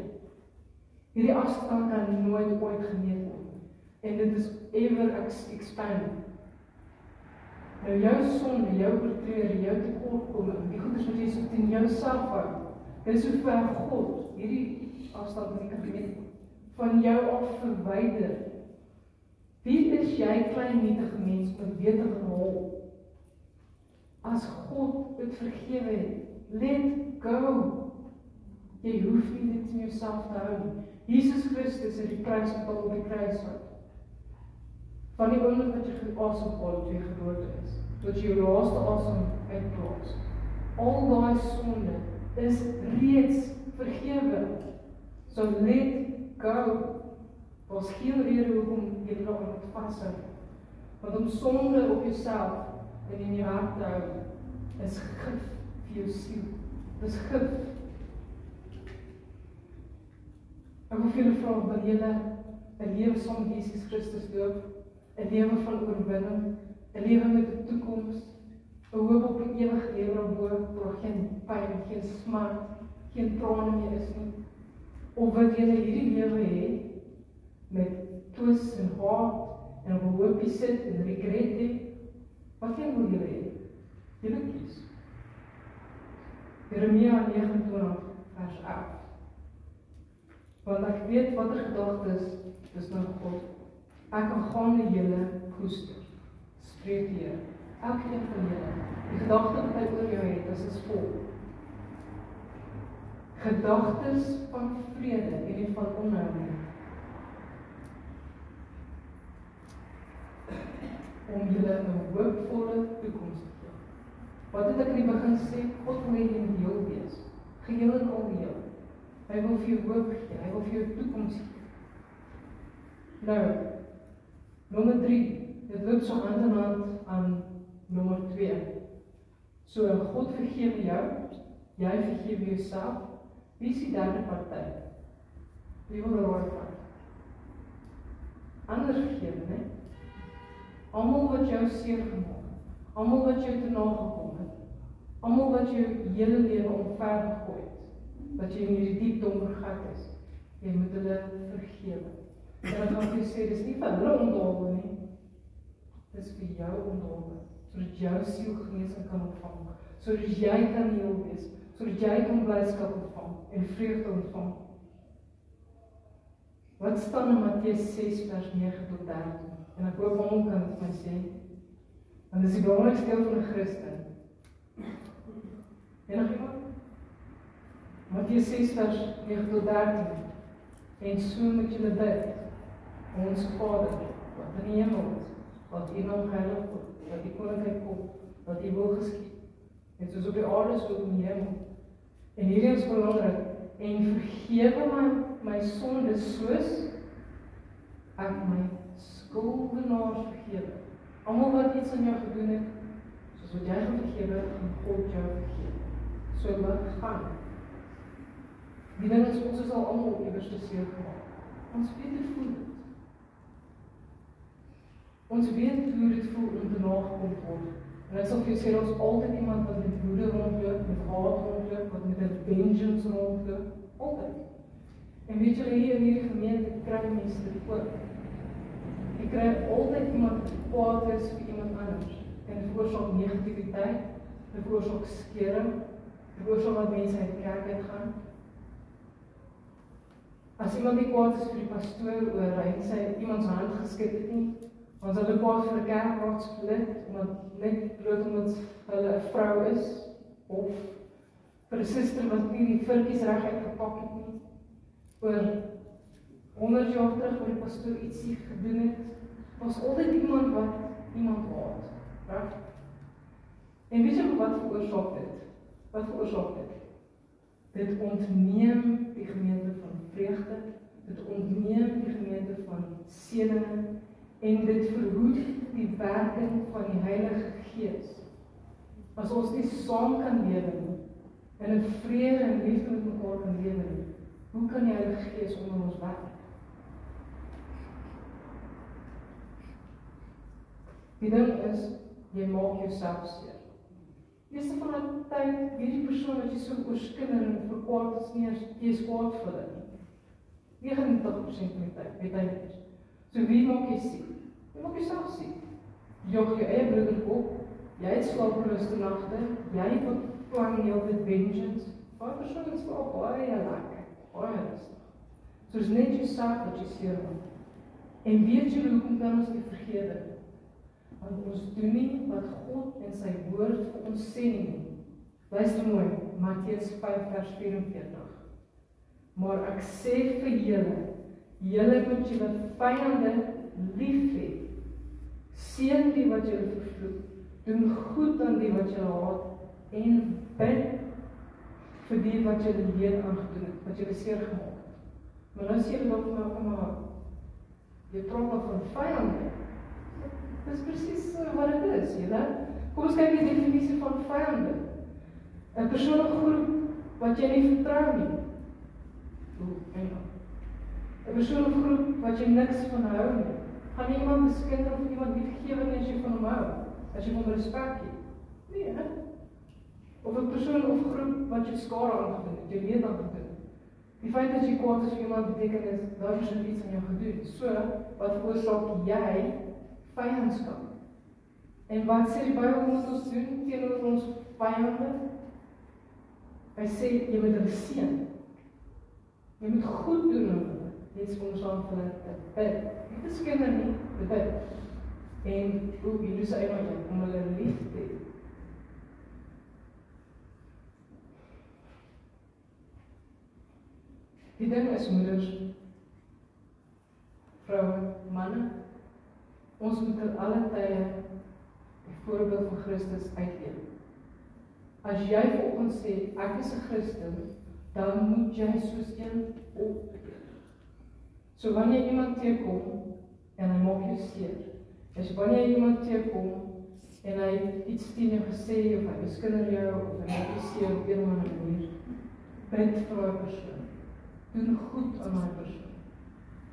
Hierdie afstand kan nooit ooit gemeet word. En dit is ever expanding. Nou jou sonde, jou oortrede, jou tekortkoming, die goeders wat jy so teen jouself hou, dit is so ver God, hierdie afstand nie kan gemeet word, van jou af verwyder. Wie is jy, klein nietige mens, met beter gehaal? As God dit vergewe het, let go. Jy hoef nie dit in jouself te hou nie. Jesus Christus het die prys betaal op die kruis. Van die oomblik wat jy geasemhaal toe jy gebore is, tot jy jou laaste asem uitblaas. Al daai sonde is reeds vergewe. So let go. Daar's geen rede hoekom jy nog moet vashou. Want om sonde op jouself en in jou hart te hou, is gif vir jou siel. Dis gif. Ek wil vir julle vra, wil julle 'n lewe saam met Jesus Christus loop? 'n lewe van oorwinning, 'n lewe met 'n toekoms, 'n hoop op 'n ewige lewe daarbo, waar geen pyn, geen smart, geen trane meer is nie? Of wil julle hierdie lewe hê met twis en haat en op 'n hoopie sit en regret hê? Wat wil julle hê? Julle kies. Jeremia 29 vers 11. Want ek weet wat gedagtes is nou God. Ek kan gaan na julle koester, spreek die Here. Elkeen van julle, die gedagte wat hy oor jou het, is vol. Gedagtes van vrede en nie van onheil nie. Om julle 'n hoopvolle toekoms te gee. Wat het ek in die begin gesê? God wil hê jy moet heel wees. Geheel en al heel. Hy wil vir jou hoop gee, hy wil vir jou toekoms gee. Nou, nommer 3, dit loop so hand in hand aan nommer 2. So, God vergewe jou, jy vergewe jouself, wie is die derde party? Wie wil raai van? Ander vergewe, ne? Almal wat jou seer gemaak het, almal wat jou te nagekom het, almal wat jou hele lewe omver gegooi het, wat jy in hierdie diep donker gat is, jy moet hulle vergewe. En dan gaan jy sê, dis nie vir hulle ondolwe nie, dis vir jou ondolwe, sodat jou siel genesing kan ontvang, sodat jy kan heel wees, sodat jy kan blydskap ontvang en vreugde ontvang. Wat staan in Matteus 6 vers 9 tot 13? En ek hoop almal kan dit my sê, want dis die belangrikste deel van 'n Christen. Enig iemand? Matteus 6 vers 9 tot 13. En so moet julle bid. Ons Vader, wat in die hemel is, wat U naam geheilig word, dat U koninkryk kom, dat U wil geskied, net soos op die aarde so in die hemel. En hierdie is belangrik, en vergewe my sondes soos ek my skuldenaars vergewe. Almal wat iets aan jou gedoen het, soos wat jy gaan vergewe, gaan God jou vergewe. So wat gaan. Die ding is, ons is al almal iewers te seer gemaak. Ons weet hoe voel dit. Ons weet hoe dit voel om te nagekom word. En ek sal vir jou sê, daar is altyd iemand wat met woede rondloop, met haat rondloop, wat met 'n vengeance rondloop. Altyd. En weet julle, hier in hierdie gemeente kry mense dit ook. Jy kry altyd iemand wat kwaad is vir iemand anders. En dit veroorsaak negativiteit, dit veroorsaak skering, dit veroorsaak dat mense uit die kerk uitgaan. As iemand nie kwaad is vir die pastoor oor hy sy iemand se hand geskit het nie, ons hulle kwaad vir 'n kerkraadslid, net bloot omdat hulle 'n vrou is, of vir 'n suster wat nie die vurkies reg uitgepak het nie, oor 100 jaar terug waar die pastoor ietsie gedoen het, was altyd iemand wat iemand haat, reg? En weet jy wat veroorsaak dit? Wat veroorsaak dit? Dit ontneem die gemeente van vreugde, dit ontneem die gemeente van seëninge, en dit verhoed die werking van die Heilige Gees. As ons nie saam kan lewe nie, en in vrede en liefde met mekaar kan lewe nie, hoe kan die Heilige Gees onder ons werk? Die ding is, jy maak jouself seer. Meeste van die tyd, hierdie persoon wat jy so oorskinder en verkwaad is nie, jy is kwaad vir hulle nie. 99% van die tyd, weet hy dit is. So wie maak jy siek? Jy maak jouself siek. Jy jaag jou eie broeder op, jy het slaaploose nagte, jy beplan die hele tyd vengeance. Baie persoon is wel baie lekker, baie rustig. So is net jouself wat jy seer maak. En weet jy hoekom kan ons nie vergewe? Want ons doen nie wat God en sy woord vir ons sê nie. Luister mooi, Matteus 5 vers 44. Maar ek sê vir julle moet julle vyande lief hê. Seën die wat julle vervloek, doen goed aan die wat julle haat, en bid vir die wat julle leed aangedoen het, wat julle seer gemaak het. Maar nou sê julle dalk maar, jy praat van vyande. Dis presies wat dit is, julle. Kom ons kyk die definisie van vyande. 'n persoonlike groep wat jy nie vertrou nie. 'n persoonlike groep wat jy niks van hou nie. Gaan jy iemand beskinder of iemand nie vergewe nie as jy van hom hou? As jy hom respek het? Nee, hè? Of 'n persoon of groep wat jy skade aangedoen het, jy leed aangedoen het. Die feit dat jy kwaad is vir iemand beteken is, daar is iets aan jou gedoen. So, wat veroorsaak jy vyandskap? En wat sê die Bybel moet ons doen teenoor ons vyande? Hy sê, jy moet hulle seën. Jy moet goed doen aan hulle. Jy is veroorsaak vir hulle te bid. Nie te skinder nie, te bid. En ook jy doen sy eie om hulle lief te hê. Die ding is, moeders, vroue, manne, ons moet ter alle tye die voorbeeld van Christus uitleef. As jy vanoggend sê, ek is 'n Christen, dan moet jy soos een optree. So wanneer iemand teekom, en hy maak jou seer, is wanneer iemand teekom, en hy iets teen jou gesê, of hy beskinder jou, of hy maak jou seer op een of ander manier, bid vir die persoon. Doen goed aan die persoon.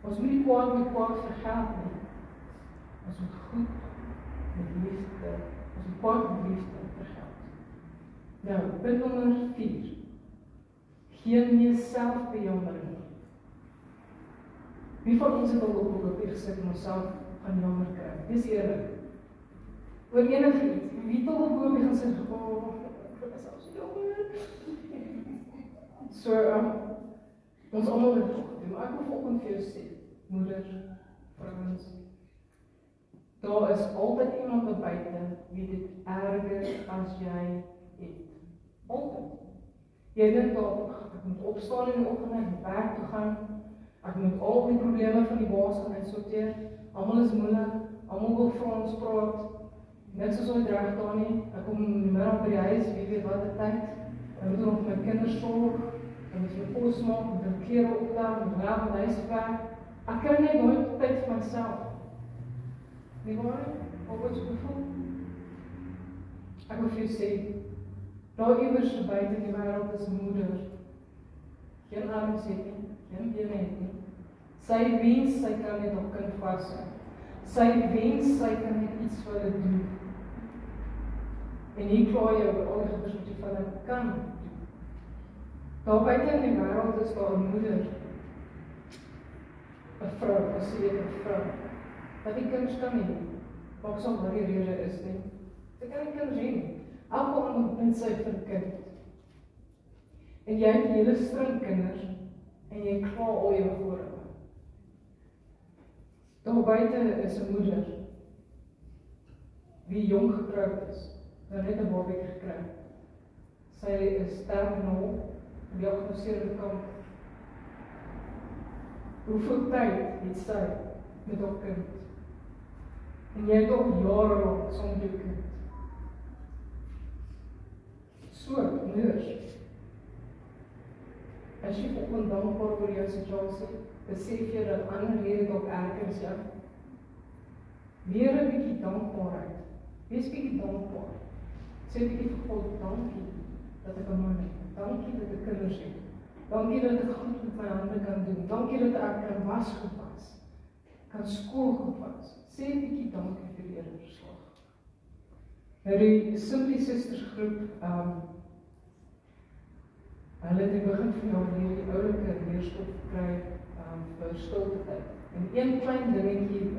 Ons moet nie kwaad met kwaad vergeld nie. Ons moet goed met liefde, ons moet kwaad met liefde vergeld. Nou, punt nommer 4. Geen meer selfbejammering. Wie van ons het al op die gesit om onsself aan jammer kry? Dis eerlik. Oor enigiets. Wie het al op die gaan sê, ek is al so jammer. So, ons almal het nog gedoen, maar ek wil vanoggend vir jou sê, moeder, vrouens, daar is altyd iemand daar buite wie dit erger as jy het. Altyd. Jy dink daar, ek moet opstaan in die oggend en werk toe gaan, Ek moet al die probleme van die baas gaan uitsorteer. Almal is moeilik, almal wil vir ons praat. Niks is ooit reg daar nie. Ek kom in die middag by die huis, wie weet wat die tyd. Ek moet nog vir my kinders sorg, ek moet vir kos maak, ek moet hulle klere optel, ek moet help met huiswerk. Ek kry net nooit tyd vir myself. Nie waar nie? Wat word so gevoel? Ek wil vir jou sê, daar iewers buite in die wêreld is 'n moeder. Geen arms het nie, geen bene het nie. Sy wens sy kan net op kind vashou. Sy wens sy kan net iets vir hulle doen. En hier kla jy oor al die goeders wat jy vir hulle kan doen. Daar buite in die wêreld is daar 'n moeder, 'n vrou, 'n sewe vrou, wat die kinders kan hê. Maak saam wat die rede is nie. Sy kan die kinders hê nie. Elke ander moet sy vir kind. En jy het hele string kinders, en jy kla al jou voorhou. Daar buite is 'n moeder, wie jong getroud is, nou net 'n babie gekry. Sy is terminaal, gediagnoseerde kanker. Hoeveel tyd het sy met haar kind? En jy het ook jare lank saam met jou kind. So, moeders, as jy vanoggend dankbaar oor jou situasie, besef jy dat ander lede dalk erger is jou. Leer 'n bietjie dankbaarheid. Wees bietjie dankbaar. Sê bietjie vir God, dankie dat ek 'n man het. Dankie dat ek kinders het. Dankie dat ek goed met my hande kan doen. Dankie dat ek kan was goed was. Kan skool goed was. Sê 'n bietjie dankie vir die Here verslag. Nou die Simply Sisters groep, hulle het in die begin van die oulike leerstof gekry vir stilte tyd. En een klein dingetjie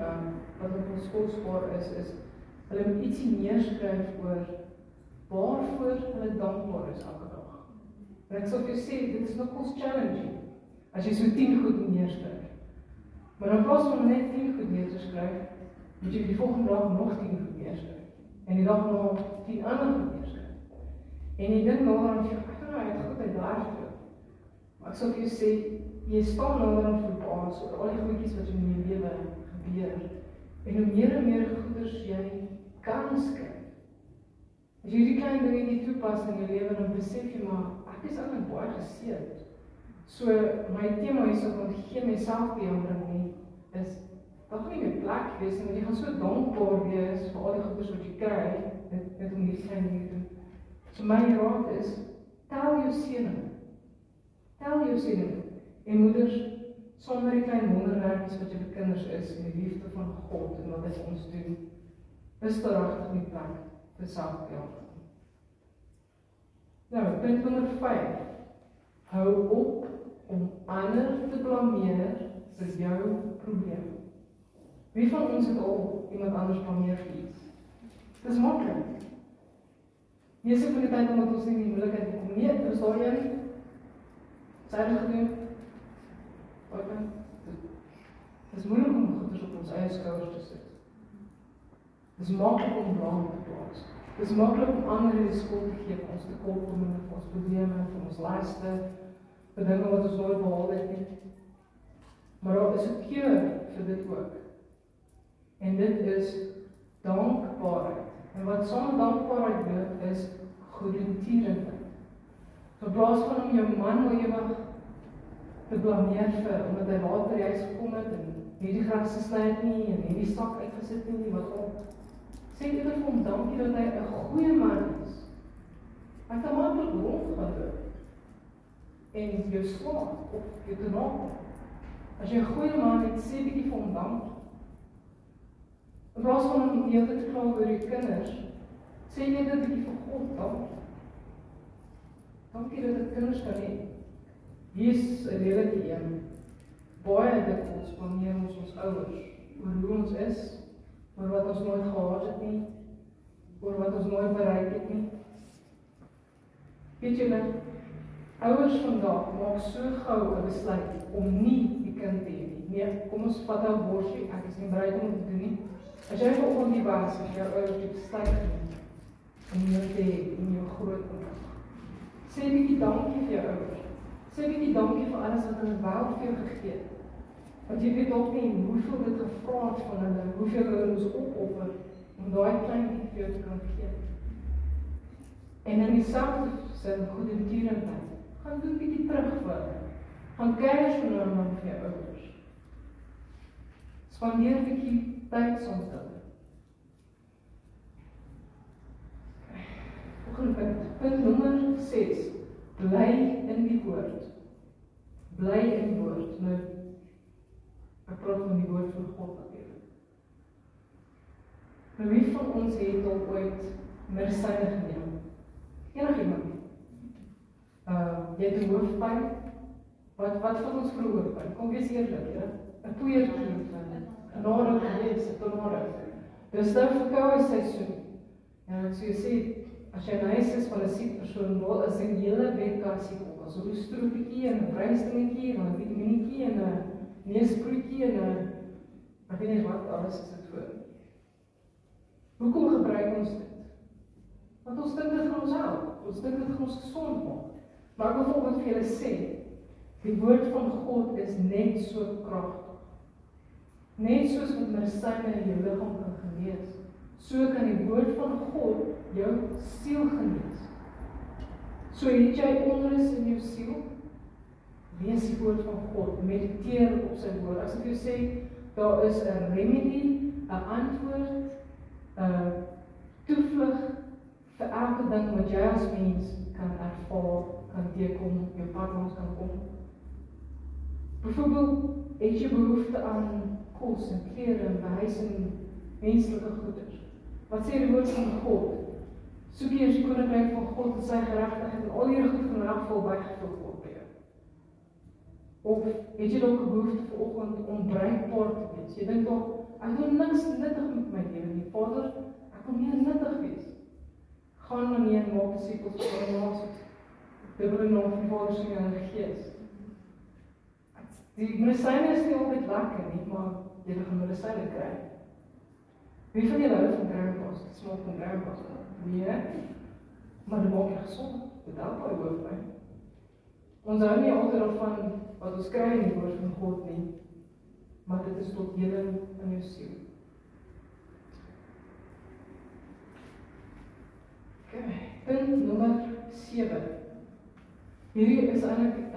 wat op ons skool spaar is hulle moet ietsie neerskryf oor waarvoor hulle dankbaar is elke dag. En ek sal vir jou sê, dit is nogals challenging, as jy so 10 goed neerskryf. Maar in plaas van net 10 goed neer te skryf, moet jy die volgende dag nog 10 goed neerskryf. En die dag nog 10 ander goed neerskryf. En jy dink nou aan, hy het goed uit daar gedoen. Maar ek sal vir jou sê, jy staan nou aan verbaas oor al die goedjies wat in jou lewe gebeur. En hoe meer en meer goeders jy kan skryf. As jy die klein dingetjie toepas in jou lewe, dan besef jy maar, ek is eintlik baie geseënd. So my tema hierso van geen myself beheering nie, is dat nie my plek wees nie, want jy gaan so dankbaar wees vir al die goeders wat jy kry, met om die klein dinge te doen. So my raad is, tel jou seëninge. Tel jou seëninge. En moeders, sonder die klein wonderwerkies wat jy vir kinders is, en die liefde van God en wat hy vir ons doen, is daar regtig nie plek vir selfbeheering. Nou, punt nommer 5. Hou op om ander te blameer vir jou probleem. Wie van ons het al iemand anders blameer vir iets? Dit is maklik. Meeste van die tyd omdat ons nie die moeilikheid kom nie, is daar een. Sy het gedoen. Het is moeilik om goeders op ons eie skouers te sit. Het is maklik om blame te plaas. Het is maklik om ander die skuld te gee vir ons tekortkominge, vir ons probleme, vir ons laste, vir dinge wat ons nooit behaal het nie. Maar daar is 'n keur vir dit ook. En dit is dankbaarheid. En wat saam met dankbaarheid doen, is goedertierenheid. So in plaas van om jou man wil ewig te blameer vir, omdat hy laat by die huis gekom het, en nie die gras gesny het nie, en nie die sak uitgesit nie, wat op. Sê eerder vir hom dankie dat hy 'n goeie man is. Hy kan maklik rondgaan loop en jou slaap of jou te naak. As jy 'n goeie man het, sê bietjie vir hom dankie. In plaas van om die hele tyd te kla oor jou kinders, sê net 'n bietjie vir God dankie. Dankie dat ek kinders kan hê. Hier is 'n lelike een. Baie dikwels blameer ons ouers oor hoe ons is, oor wat ons nooit gehad het nie, oor wat ons nooit bereik het nie. Weet julle, ouers vandag maak so gou 'n besluit om nie die kind te hê nie. Nee, kom ons vat 'n aborsie, ek is nie bereid om dit te doen nie. As jy vanoggend die was, as jou ouers die besluit geneem om jou te hê in jou grootmaak, sê 'n bietjie dankie vir jou ouers. Sê 'n bietjie dankie vir alles wat hulle wel vir jou gegee het. Want jy weet ook nie hoeveel dit gevra het van hulle, hoeveel hulle moes opoffer om daai klein bietjie vir jou te kan gee. En in dieselfde sin goedertierenheid, gaan doen bietjie terug vir hulle. Gaan kuier so nou en dan vir jou ouers. Spandeer 'n bietjie tyd saam met hulle. Volgende punt. Punt nommer 6. Bly in die woord. Bly in die woord. Nou, ek praat van die woord van God natuurlijk. Nou, wie van ons het al ooit medisyne geneem? Enigiemand? Jy het 'n hoofpyn? Wat van ons vir hoofpyn? Kom wees eerlik, ja? 'n poeiertjie, 'n nare gewees, 'n tornado. Dis nou verkoue seisoen. Ja, so jy sê, as jy 'n huis is van 'n siek persoon, wel is 'n hele wekkassie op. As 'n roestroepie en 'n breinstengiekie en 'n vitaminietjie en 'n neusproetjie en 'n ek weet nie wat alles is dit voor. Hoekom gebruik ons dit? Want ons dink dit gaan ons help. Ons dink dit gaan ons gesond maak. Maar ek wil volgens vir julle sê, die woord van God is net so kragtig. Net soos met medisyne in jou liggaam kan genees, so kan die woord van God jou siel genees. So het jy onrus in jou siel, lees die woord van God, mediteer op sy woord. As ek jou sê, daar is 'n remedie, 'n antwoord, 'n toevlug vir elke ding wat jy as mens kan ervaar, kan teekom, jou pad langs kan kom. Byvoorbeeld, het jy behoefte aan kos en klere en behuising, menslike goeders. Wat sê die woord van God? Soek eers die koninkryk van God en sy geregtigheid en al hierdie goed van regvol bygevul word by jou. Of het jy dalk 'n behoefte vanoggend om bruikbaar te wees? Jy dink dalk, ek doen niks nuttig met my lewe nie. Vader, ek wil meer nuttig wees. Gaan dan nie en maak disippels van die nasies. Dubbele naam van die Vader, Seun en die Gees. Die medisyne is nie altyd lekker nie, maar jy gaan medisyne kry. Wie van julle hou van grandpas? Die smaak van grandpas? Nee, maar dit maak jy gesond. Dit help baie hoofpyn. Ons hou nie altyd daarvan wat ons kry in die woord van God nie, maar dit is tot heling in jou siel. Punt nommer 7. Hierdie is eintlik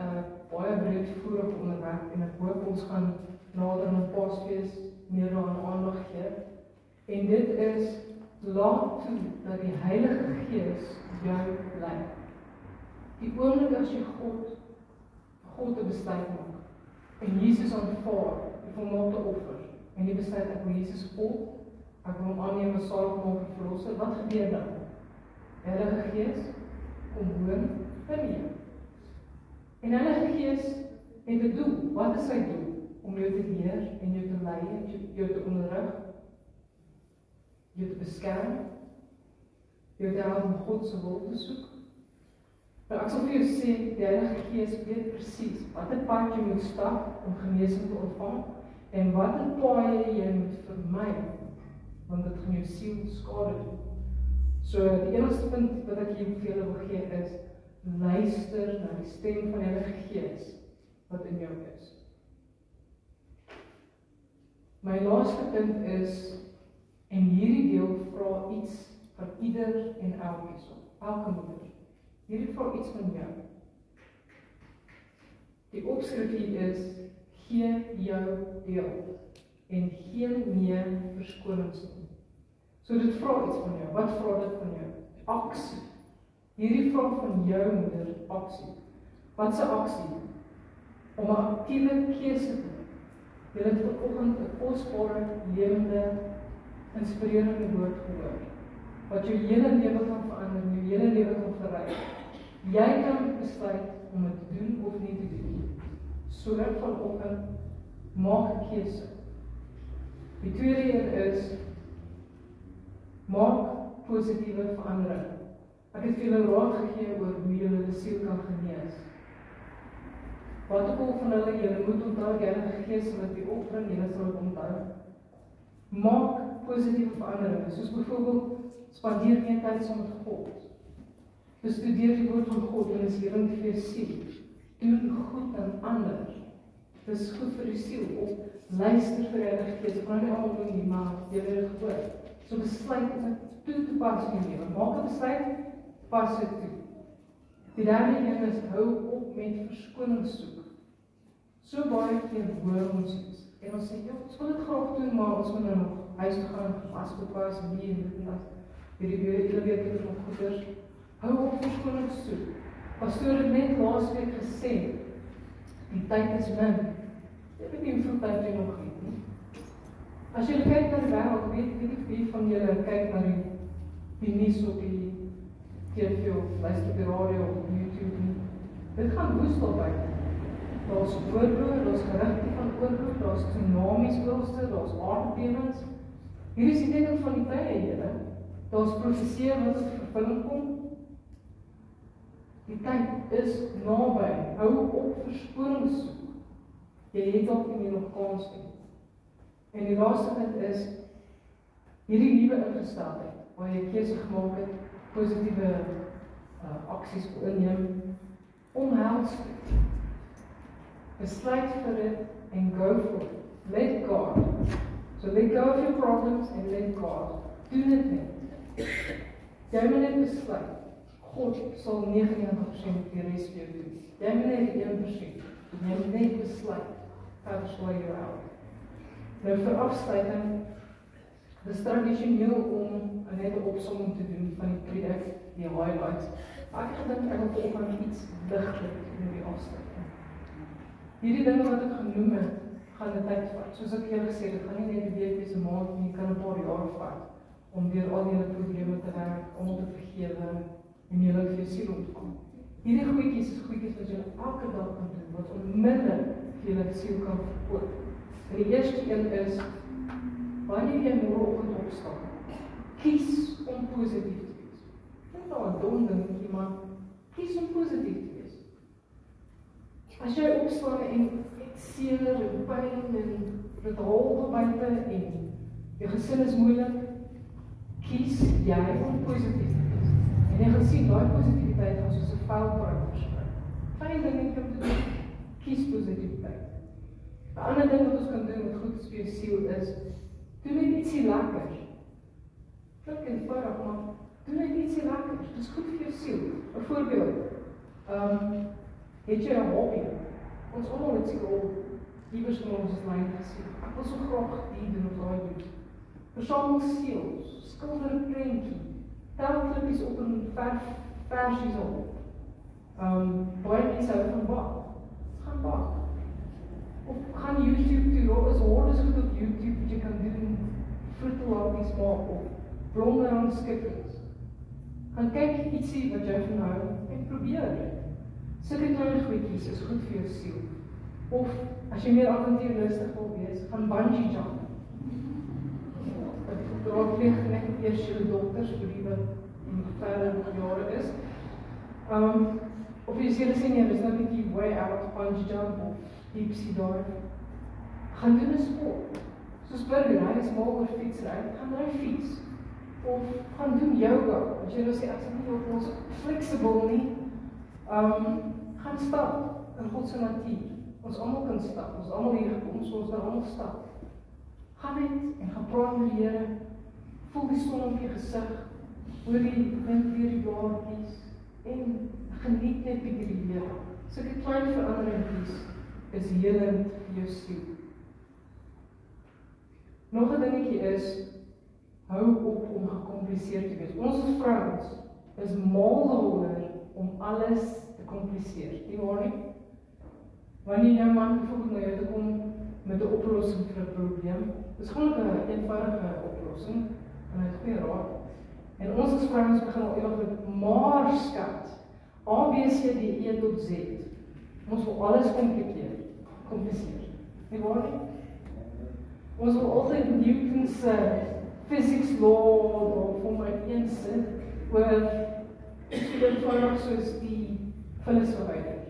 baie breedvoerig onderwerp en ek hoop ons gaan nader aan Paasfees meer daaraan aandag gee. En dit is, laat toe dat die Heilige Gees jou lei. Die oomblik as jy God 'n besluit maak en Jesus aanvaar, die volmaakte offer, en jy besluit ek wil Jesus volg, ek wil hom aanneem as saligmaker en verlosser, wat gebeur dan? Die Heilige Gees kom woon in jou. En die Heilige Gees het 'n doel. Wat is sy doel? Om jou te leer en jou te lei en jou te onderrig, jou te beskerm, jou te help om God se wil te soek. Maar ek sal vir jou sê, die Heilige Gees weet presies watter pad jy moet stap om genesing te ontvang en watter paaie jy moet vermy, want dit gaan jou siel skade doen. So die enigste punt wat ek hier vir julle wil gee is, luister na die stem van die Heilige Gees wat in jou is. My laaste punt is, en hierdie deel vra iets van ieder en elke moeder. Hierdie vra iets van jou. Die opskrif hier is, gee jou deel en geen meer verskonings nie. So dit vra iets van jou. Wat vra dit van jou? Aksie. Hierdie vraag van jou moeder, aksie. Wat se aksie? Om 'n aktiewe keuse te maak. Jy het vanoggend 'n kosbare, lewende, inspirerende woord gehoor, wat jou hele lewe kan verander, jou hele lewe kan verryk. Jy kan besluit om dit te doen of nie te doen. So dat vanoggend maak 'n keuse. Die tweede een is, maak positiewe verandering. Ek het vir julle raad gegee oor hoe julle die siel kan genees. Wat ook al van hulle, julle moet onthou, die Heilige Gees sal dit opbring, julle sal dit onthou. Maak positiewe veranderinge, soos byvoorbeeld, spandeer meer tyd saam met God. Bestudeer die woord van God en is heling vir jou siel. Doen goed aan ander. Dit is goed vir die siel. Of luister vir Heilige Gees, ek kan nie allemaal doen nie, maar jy het dit gehoor. So besluit om dit toe te pas in jou lewe. Maak 'n besluit, pas dit toe. Die derde een is, hou op met verskoning soek. So baie keer hoor ons iets, en ons sê, ons wil dit graag doen, maar ons moet nou nog huis toe gaan, gepas bepas, en hier en dit en dat. Hierdie week het nog goeders. Hou op verskoning soek. Pastoor het net laasweek gesê, die tyd is min. Jy weet nie hoeveel tyd jy nog het nie. As jy kyk na die wêreld, weet wie van julle kyk na die nuus op die TV of luister op die radio of YouTube nie. Dit gaan woest daar buite. Daar's oorlog, daar's gerugte van oorlog, daar's tsunamies oorste, daar's aardbewings. Hier is die teken van die tye, julle. Daar's profeseë wat tot vervulling kom. Die tyd is naby. Hou op verskoning soek. Jy het dalk nie meer nog kans nie. En die laaste punt is hierdie nuwe ingesteldheid waar jy keuse gemaak het, positiewe aksies inneem, omhels dit. Besluit vir dit en go for it. Let God. So let go of your problems and let God. Doen dit net. Jy moet net besluit. God sal 99% die res vir jou doen. Jy moet net 1%. Jy moet net besluit. God sal jou help. Nou vir afsluiting, dis tradisioneel om net 'n opsomming te doen van die predik, die highlights. Maar ek gedink ek wil vanoggend iets ligtelik in die afsluiting. Hierdie dinge wat ek genoem het, gaan 'n tyd vat. Soos ek julle gesê het, dit gaan nie net 'n week wees, 'n maand nie, kan 'n paar jaar vat om deur al julle probleme te werk, om te vergewe en julle vir jou siel ontvang. Hierdie goedjies is goedjies wat julle elke dag kan doen, wat onmiddellik vir julle siel kan verkoop. En die eerste een is, wanneer jy môreoggend opstaan, kies om positief te wees. Dit is nou 'n dom dingetjie, maar kies om positief te wees. As jy opstaan en seer en pyn en dit hol buite en jou gesin is moeilik, kies jy om positief te wees. En jy gaan sien, daai positiwiteit gaan soos 'n vuilpruim versprei. Klein dingetjie om te doen, kies positiwiteit. 'n ander ding wat ons kan doen wat goed is vir jou siel is, doen net ietsie lekkers. Klink eenvoudig, maar doen net ietsie lekkers. Dit is goed vir jou siel. Byvoorbeeld, het jy 'n hobby? Ons almal het seker al iewers van ons lyn gesien. Ek wil so graag die doen of daai doen. Versamel seels, skilder 'n prentjie, tel klippies op en versies op. Baie mense hou van bak. Gaan bak. Of gaan YouTube toe, daar is hordes goed op YouTube wat jy kan doen, fruitelappies maak of blommerangskippings. Gaan kyk ietsie wat jy van hou en probeer dit. Sulke klein goedjies is goed vir jou siel. Of as jy meer avontuurlustig wil wees, gaan bungee jump. Dit raadpleeg net eers jou dokters vir die wat in verder jare is. Of jy sê jy is nou 'n bietjie way out bungee jump of deep sea dive. Gaan doen 'n sport. Soos Burger, hy is mal oor fietsry, gaan ry fiets. Of gaan doen yoga. As jy nou sê, ek is nie op ons flexible nie, gaan stap in God se natuur. Ons almal kan stap, ons almal hier gekom, so ons kan almal stap. Gaan net en gaan praat met die Here, voel die son op jou gesig, hoor die wind deur die blaartjies, en geniet net die Here. Sulke klein veranderingkies is helend vir jou siel. Nog 'n dingetjie is, hou op om gekompliseerd te wees. Ons as vrouens is mal daaroor om alles te kompliseer. Nie waar nie? Wanneer jou man bijvoorbeeld na jou toe kom met 'n oplossing vir 'n probleem, dis gewoon 'n eenvoudige oplossing en hy het goeie raad. En ons as vrouens begin al ewig met, maar skat, A, B, C, D, E tot Z. Ons wil alles kompliseer. Nie waar nie? Ons wil altyd Newton's physics law of om uiteen sit oor so eenvoudig soos die vullisverwyding.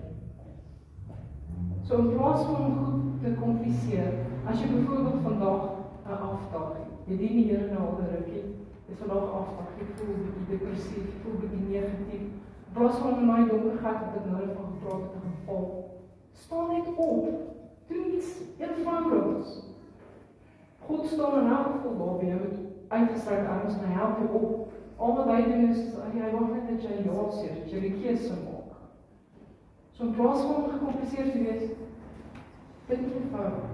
So in plaas van om goed te kompliseer, as jy byvoorbeeld vandag 'n afdag het, jy dien die Here nou al 'n rukkie, jy vandag afdag, jy voel bietjie depressief, jy voel bietjie negatief, in plaas van in my donker gat wat ek nou van gepraat het te gaan val, staan net op, doen iets eenvoudigs, staan in elk geval daar jy met uitgestrekte arms en hy help jou op. Al wat hy doen is, hy wacht net dat jy ja sê, dat jy die keuse maak. So in plaas van gecompliseerd te wees, dit is eenvoudig.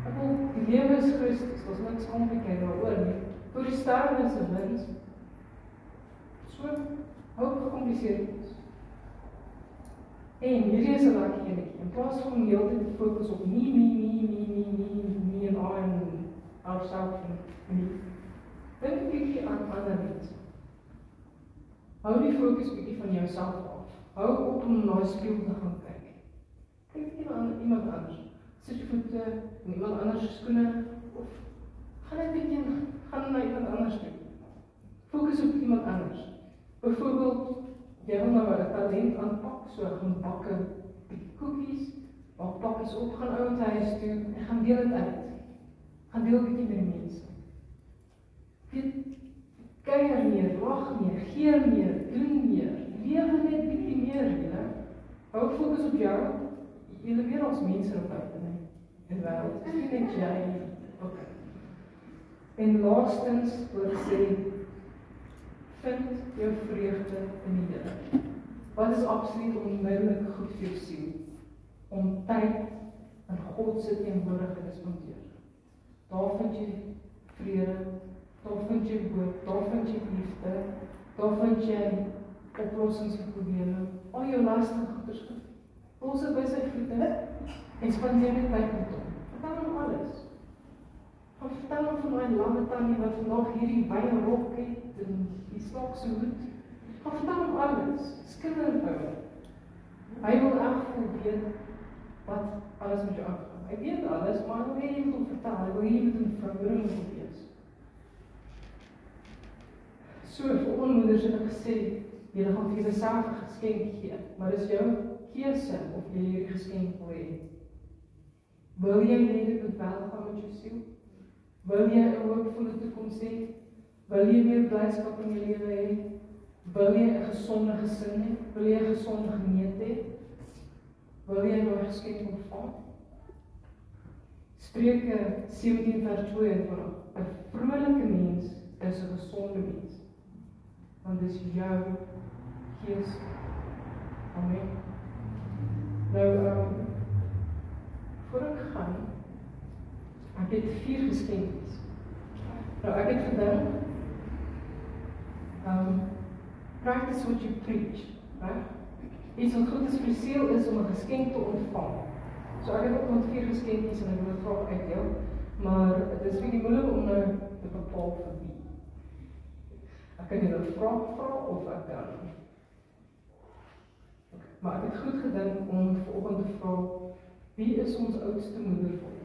Ek wil, die lewe is Christus, dat is niks complicated daaroor nie. Voor die sterwe is 'n wins. So, hou gecompliseerd is. En hierdie is 'n lekker enetjie. In plaas van die hele tyd te fokus op me en I en ourself en me. Dink 'n bietjie aan ander mense. Hou die fokus bietjie van jouself af. Hou op om na die spieël te gaan kyk. Kyk aan iemand anders. Sit jy voete in iemand anders se skoene of gaan net bietjie gaan na iemand anders toe. Fokus op iemand anders. Byvoorbeeld, jy wil nou 'n talent aanpak, so gaan bakke koekies, maak pakkies op, gaan ouens huis toe en gaan deel dit uit. Gaan deel bietjie met die mense. Kuier meer, lag meer, gee meer, doen meer, lewe net bietjie meer, julle. Hou fokus op jou, julle weer als mense op buite in die wêreld, dis nie net jy nie. Okay. En laastens wil ek sê, vind jou vreugde in die Here. Wat is absoluut onmiddellik goed vir jou siel? Om tyd in God se teenwoordigheid te spandeer. Daar vind jy vrede, daar vind jy hoop, daar vind jy liefde, daar vind jy oplossings vir probleme. Al jou lastige goeders, los dit by sy voete en spandeer net tyd met hom. Vertel hom alles. Vertel hom van my lange tannie wat vandag hierdie wye rok het en die snaakse hoed. Vertel hom alles. Kindervoudig. Hy wil echt weet wat alles met jou aangaan. Hy weet alles, maar hy wil jy moet hom vertel. Hy wil jy met hom verhouding moet wees. So, vir onmoeders het ek gesê, julle gaan vir jouself 'n geskenk gee, maar dis jou keuse of jy hierdie geskenk wil hê. Wil jy net dit moet welgaan met jou siel? Wil jy 'n hoopvolle toekoms hê? Wil jy meer blydskap in jou lewe hê? Wil jy 'n gesonde gesin hê? Wil jy 'n gesonde gemeente hê? Wil jy daai geskenk ontvang? Spreuke 17 vers 22. 'n vrolike mens is 'n gesonde mens. Want dis jou gees. Amen. Nou, voor ek gaan, ek het 4 geskenkies. Nou, ek het gedink, practice what you preach, right? Iets wat goed is vir die siel is om 'n geskenk te ontvang. So ek het ook met 4 geskenkies en ek wil dit graag uitdeel, maar dit is bietjie moeilik om nou te bepaal vir wie. Ek kan julle vra of ek kan. Okay. Maar ek het goed gedink om vanoggend te vra, wie is ons oudste moeder vir